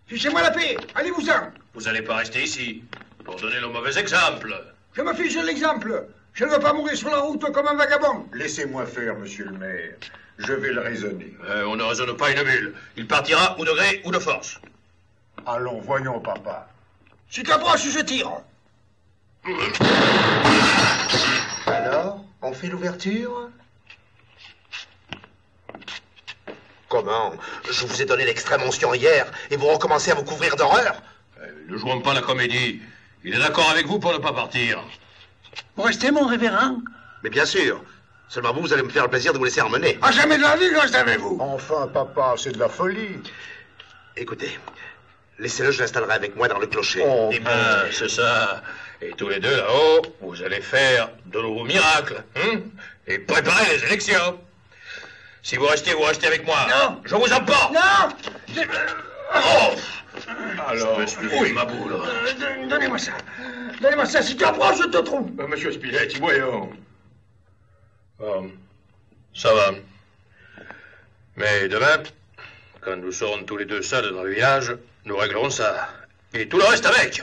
Fichez-moi la paix, allez-vous-en. Vous n'allez pas rester ici pour donner le mauvais exemple. Je me fiche de l'exemple. Je ne veux pas mourir sur la route comme un vagabond. Laissez-moi faire, monsieur le maire. Je vais le raisonner. On ne raisonne pas une mule. Il partira ou de gré ou de force. Allons, voyons, papa. Si tu approches, je tire. Alors, on fait l'ouverture? Comment? Je vous ai donné l'extrême onction hier, et vous recommencez à vous couvrir d'horreur? Ne jouons pas la comédie. Il est d'accord avec vous pour ne pas partir. Vous restez, mon révérend? Mais bien sûr. Seulement vous allez me faire le plaisir de vous laisser emmener. Ah, jamais de la vie, je reste avec vous. Enfin, papa, c'est de la folie. Écoutez, laissez-le, je l'installerai avec moi dans le clocher. Oh, c'est ça. Et tous les deux là-haut, vous allez faire de nouveaux miracles. Et préparer les élections. Si vous restez avec moi. Non. Je vous emporte. Non. Oh. Alors, oui, ma boule. Donnez-moi ça. Donnez-moi ça. Si tu approches, je te trouve. Monsieur Spiletti, voyons. Ça va. Mais demain, quand nous serons tous les deux seuls dans le village, nous réglerons ça. Et tout le reste avec.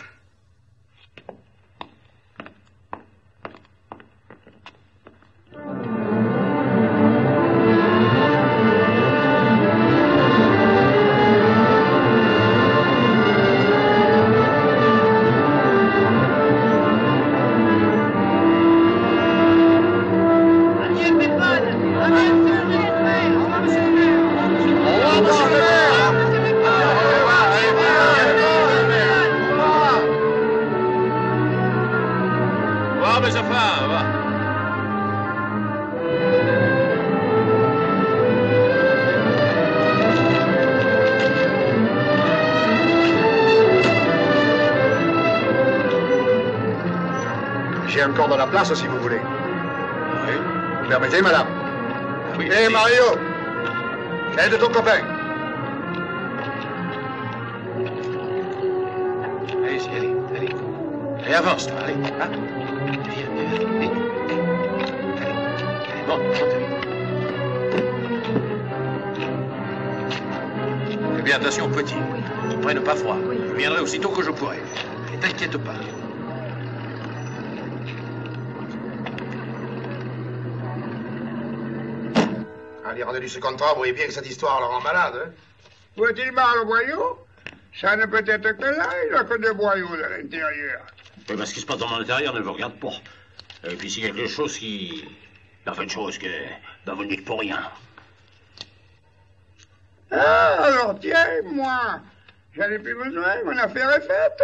J'ai encore de la place si vous voulez. Oui. Vous permettez, madame? Oui. Hé, Mario! Aide ton copain. Allez-y, allez. Allez, avance, toi, allez. Hein? Viens, vite. Allez, monte. Fais bien attention, petit. Ne prenne pas froid. Je viendrai aussitôt que je pourrai. Ne t'inquiète pas. À l'y rendu ce contrat, vous voyez bien que cette histoire le rend malade, hein? Où est-il mal au boyau? Ça ne peut être que là, il a que des boyaux à l'intérieur. Oui, mais ce qui se passe dans l'intérieur ne vous regarde pas. Et puis s'il y a quelque chose qui... Enfin, une chose que... Ben, vous ne dites pour rien. Ah, alors tiens, moi, j'en ai plus besoin, mon affaire est faite.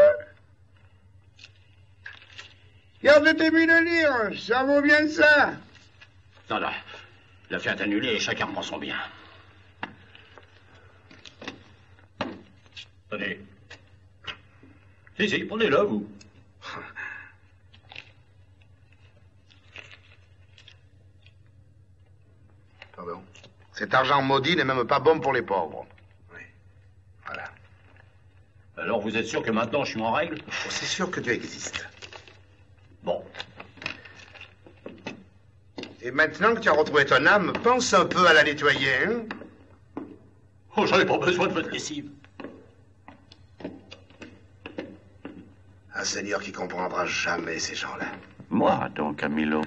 Garde tes 1000 livres, ça vaut bien ça. Non, non. L'affaire est annulée et chacun prend son bien. Tenez. Si, prenez-le, vous. Pardon. Cet argent maudit n'est même pas bon pour les pauvres. Oui. Voilà. Alors vous êtes sûr que maintenant je suis en règle? C'est sûr que Dieu existe. Bon. Et maintenant que tu as retrouvé ton âme, pense un peu à la nettoyer, hein? Oh, j'en ai pas besoin de votre lessive. Un Seigneur qui comprendra jamais ces gens-là. Moi, donc, Camilo.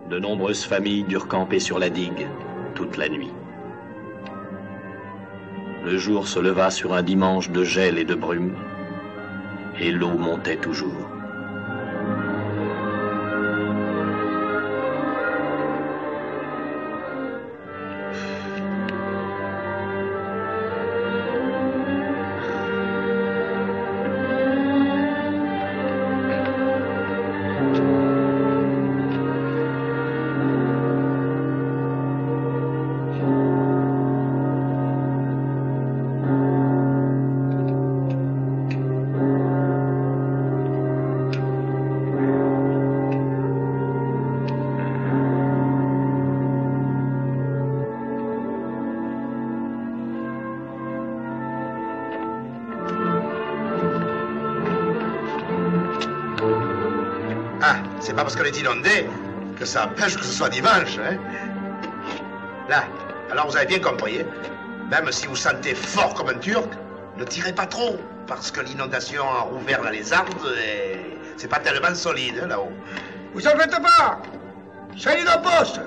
De nombreuses familles durent camper sur la digue toute la nuit. Le jour se leva sur un dimanche de gel et de brume, et l'eau montait toujours. C'est pas parce qu'on est inondé que ça empêche que ce soit dimanche, hein? Là, alors vous avez bien compris, hein? Même si vous sentez fort comme un Turc, ne tirez pas trop, parce que l'inondation a rouvert la lézarde et c'est pas tellement solide, hein, là-haut. Vous en faites pas! Soyez au poste!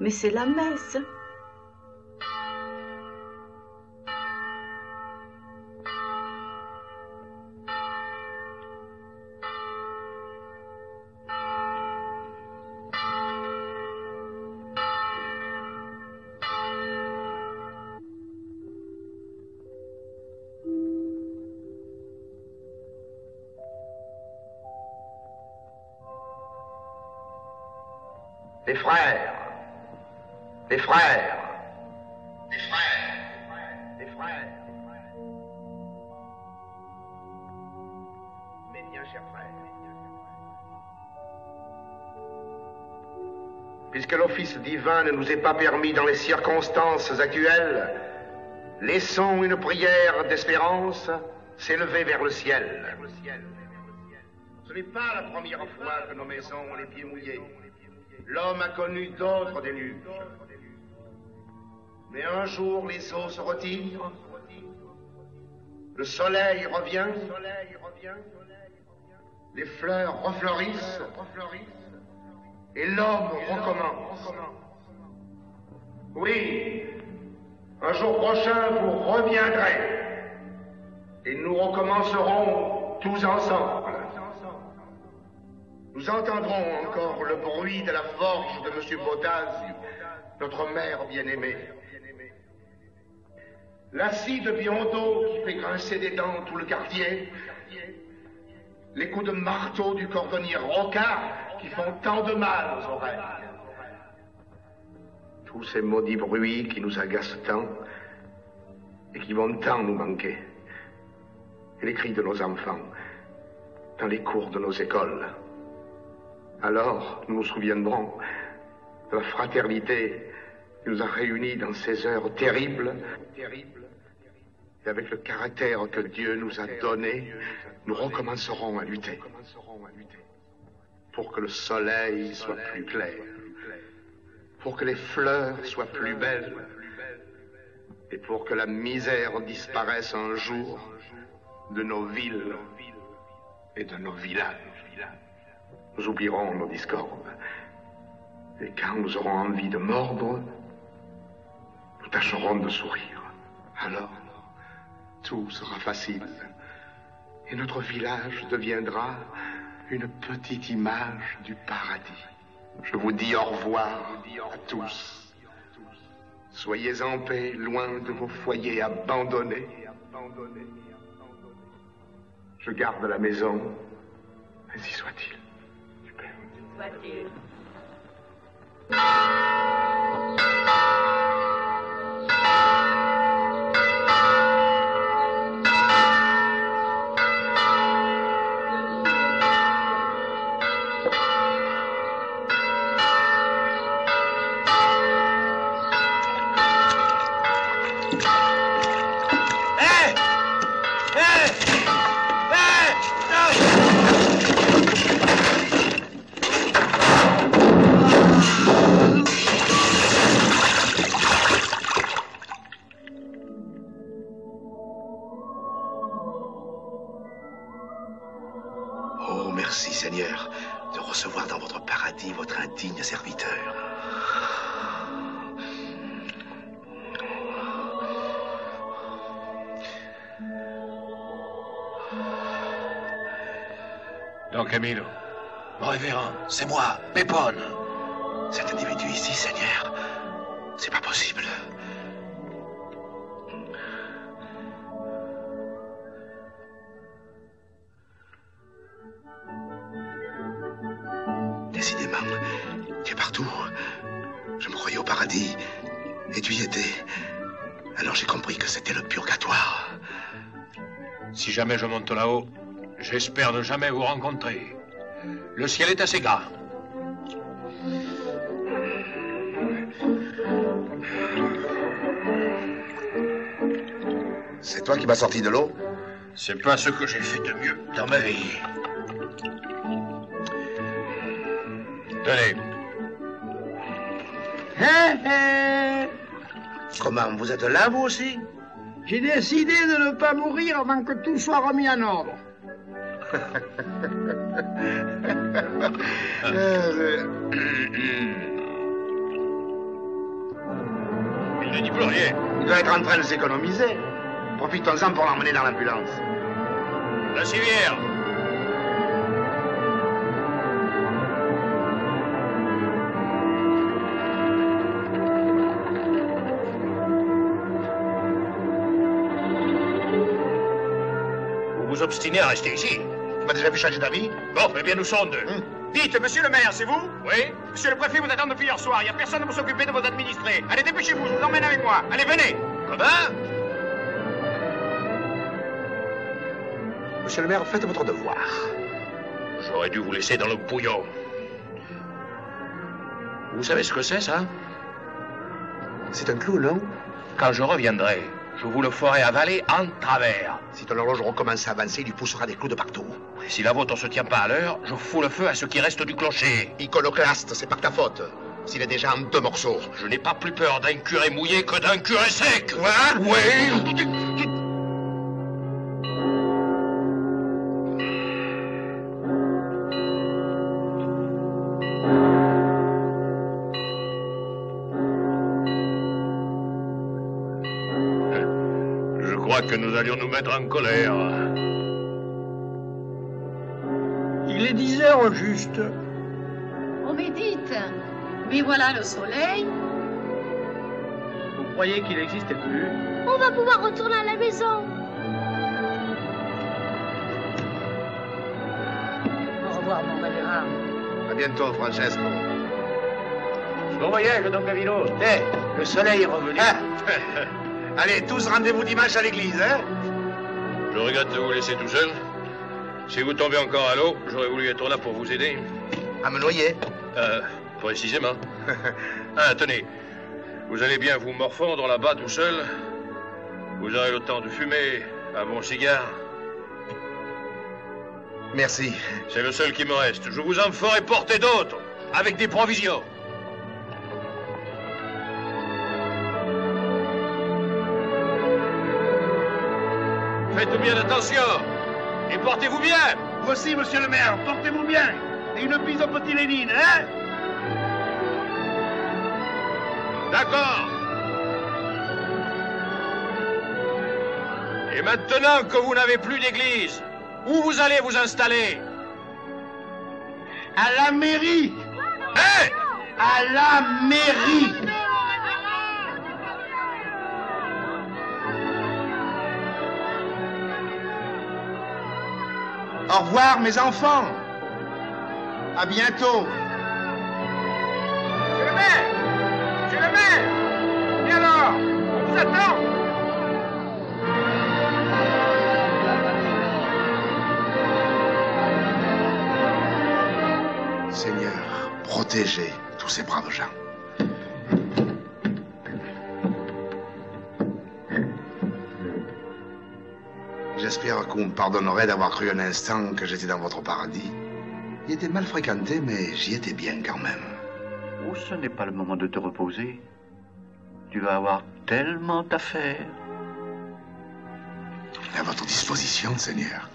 Mais c'est la messe. Les frères, les frères, les frères, les frères. Mes bien chers frères, puisque l'office divin ne nous est pas permis dans les circonstances actuelles, laissons une prière d'espérance s'élever vers le ciel. Ce n'est pas la première fois que nos maisons ont les pieds mouillés. L'homme a connu d'autres déluges. Mais un jour, les eaux se retirent, le soleil revient, les fleurs refleurissent, et l'homme recommence. Oui, un jour prochain, vous reviendrez, et nous recommencerons tous ensemble. Nous entendrons encore le bruit de la forge de M. Botaz, notre mère bien-aimée. La scie de Biondo qui fait grincer des dents tout le quartier. Les coups de marteau du cordonnier Rocard qui font tant de mal aux oreilles. Tous ces maudits bruits qui nous agacent tant et qui vont tant nous manquer. Et les cris de nos enfants dans les cours de nos écoles. Alors, nous nous souviendrons de la fraternité qui nous a réunis dans ces heures terribles. Et avec le caractère que Dieu nous a donné, nous recommencerons à lutter. Pour que le soleil soit plus clair. Pour que les fleurs soient plus belles. Et pour que la misère disparaisse un jour de nos villes et de nos villages. Nous oublierons nos discordes. Et quand nous aurons envie de mordre, nous tâcherons de sourire. Alors, tout sera facile. Et notre village deviendra une petite image du paradis. Je vous dis au revoir à tous. Soyez en paix, loin de vos foyers abandonnés. Je garde la maison, ainsi soit-il. Soit-il. Merci, Seigneur, de recevoir dans votre paradis votre indigne serviteur. Don Camilo. Mon révérend, c'est moi, Pépone. Cet individu ici, Seigneur, c'est pas possible. Décidément, tu es partout. Je me croyais au paradis, et tu y étais. Alors j'ai compris que c'était le purgatoire. Si jamais je monte là-haut, j'espère ne jamais vous rencontrer. Le ciel est assez grand. C'est toi qui m'as sorti de l'eau? C'est pas ce que j'ai fait de mieux dans ma vie. Tenez. Comment, vous êtes là, vous aussi? J'ai décidé de ne pas mourir avant que tout soit remis en ordre. ne dis plus rien. Il doit être en train de s'économiser. Profitons-en pour l'emmener dans l'ambulance. La civière. Vous vous obstinez à rester ici. Tu m'as déjà vu changer d'avis? Bon, eh bien, nous sommes deux. Dites, monsieur le maire, c'est vous? Oui? Monsieur le préfet vous attend depuis hier soir. Il n'y a personne pour s'occuper de vos administrés. Allez, dépêchez-vous, je vous emmène avec moi. Allez, venez. Comment? Monsieur le maire, faites votre devoir. J'aurais dû vous laisser dans le bouillon. Vous savez ce que c'est, ça? C'est un clou, non? Quand je reviendrai, je vous le ferai avaler en travers. Si ton horloge recommence à avancer, il lui poussera des clous de partout. Si la vôtre ne se tient pas à l'heure, je fous le feu à ce qui reste du clocher. Iconoclaste, c'est pas de ta faute. S'il est déjà en 2 morceaux. Je n'ai pas plus peur d'un curé mouillé que d'un curé sec. Quoi? Oui. Je crois que nous allions nous mettre en colère. Il est 10 heures au juste. On médite. Mais voilà le soleil. Vous croyez qu'il n'existait plus? On va pouvoir retourner à la maison. Au revoir, mon malheureux. À bientôt, Francesco. Bon voyage, Don Camillo. Le soleil est revenu. Allez, tous rendez-vous dimanche à l'église, hein? Je regrette de vous laisser tout seul. Si vous tombez encore à l'eau, j'aurais voulu être là pour vous aider. À me noyer? Précisément. Ah, tenez. Vous allez bien vous morfondre là-bas tout seul. Vous aurez le temps de fumer un bon cigare. Merci. C'est le seul qui me reste. Je vous en ferai porter d'autres, avec des provisions. Faites bien attention. Et portez-vous bien. Vous aussi, monsieur le maire, portez-vous bien. Et une bise au petit Lénine, hein? D'accord. Et maintenant que vous n'avez plus d'église, où vous allez vous installer? À la mairie. Hein? À la mairie. Au revoir, mes enfants. À bientôt. Monsieur le maire! Monsieur le maire! Et alors? On vous attend! Seigneur, protégez tous ces braves gens. J'espère que vous me pardonnerez d'avoir cru un instant que j'étais dans votre paradis. Il était mal fréquenté, mais j'y étais bien quand même. Oh, ce n'est pas le moment de te reposer. Tu vas avoir tellement à faire. À votre disposition, Seigneur.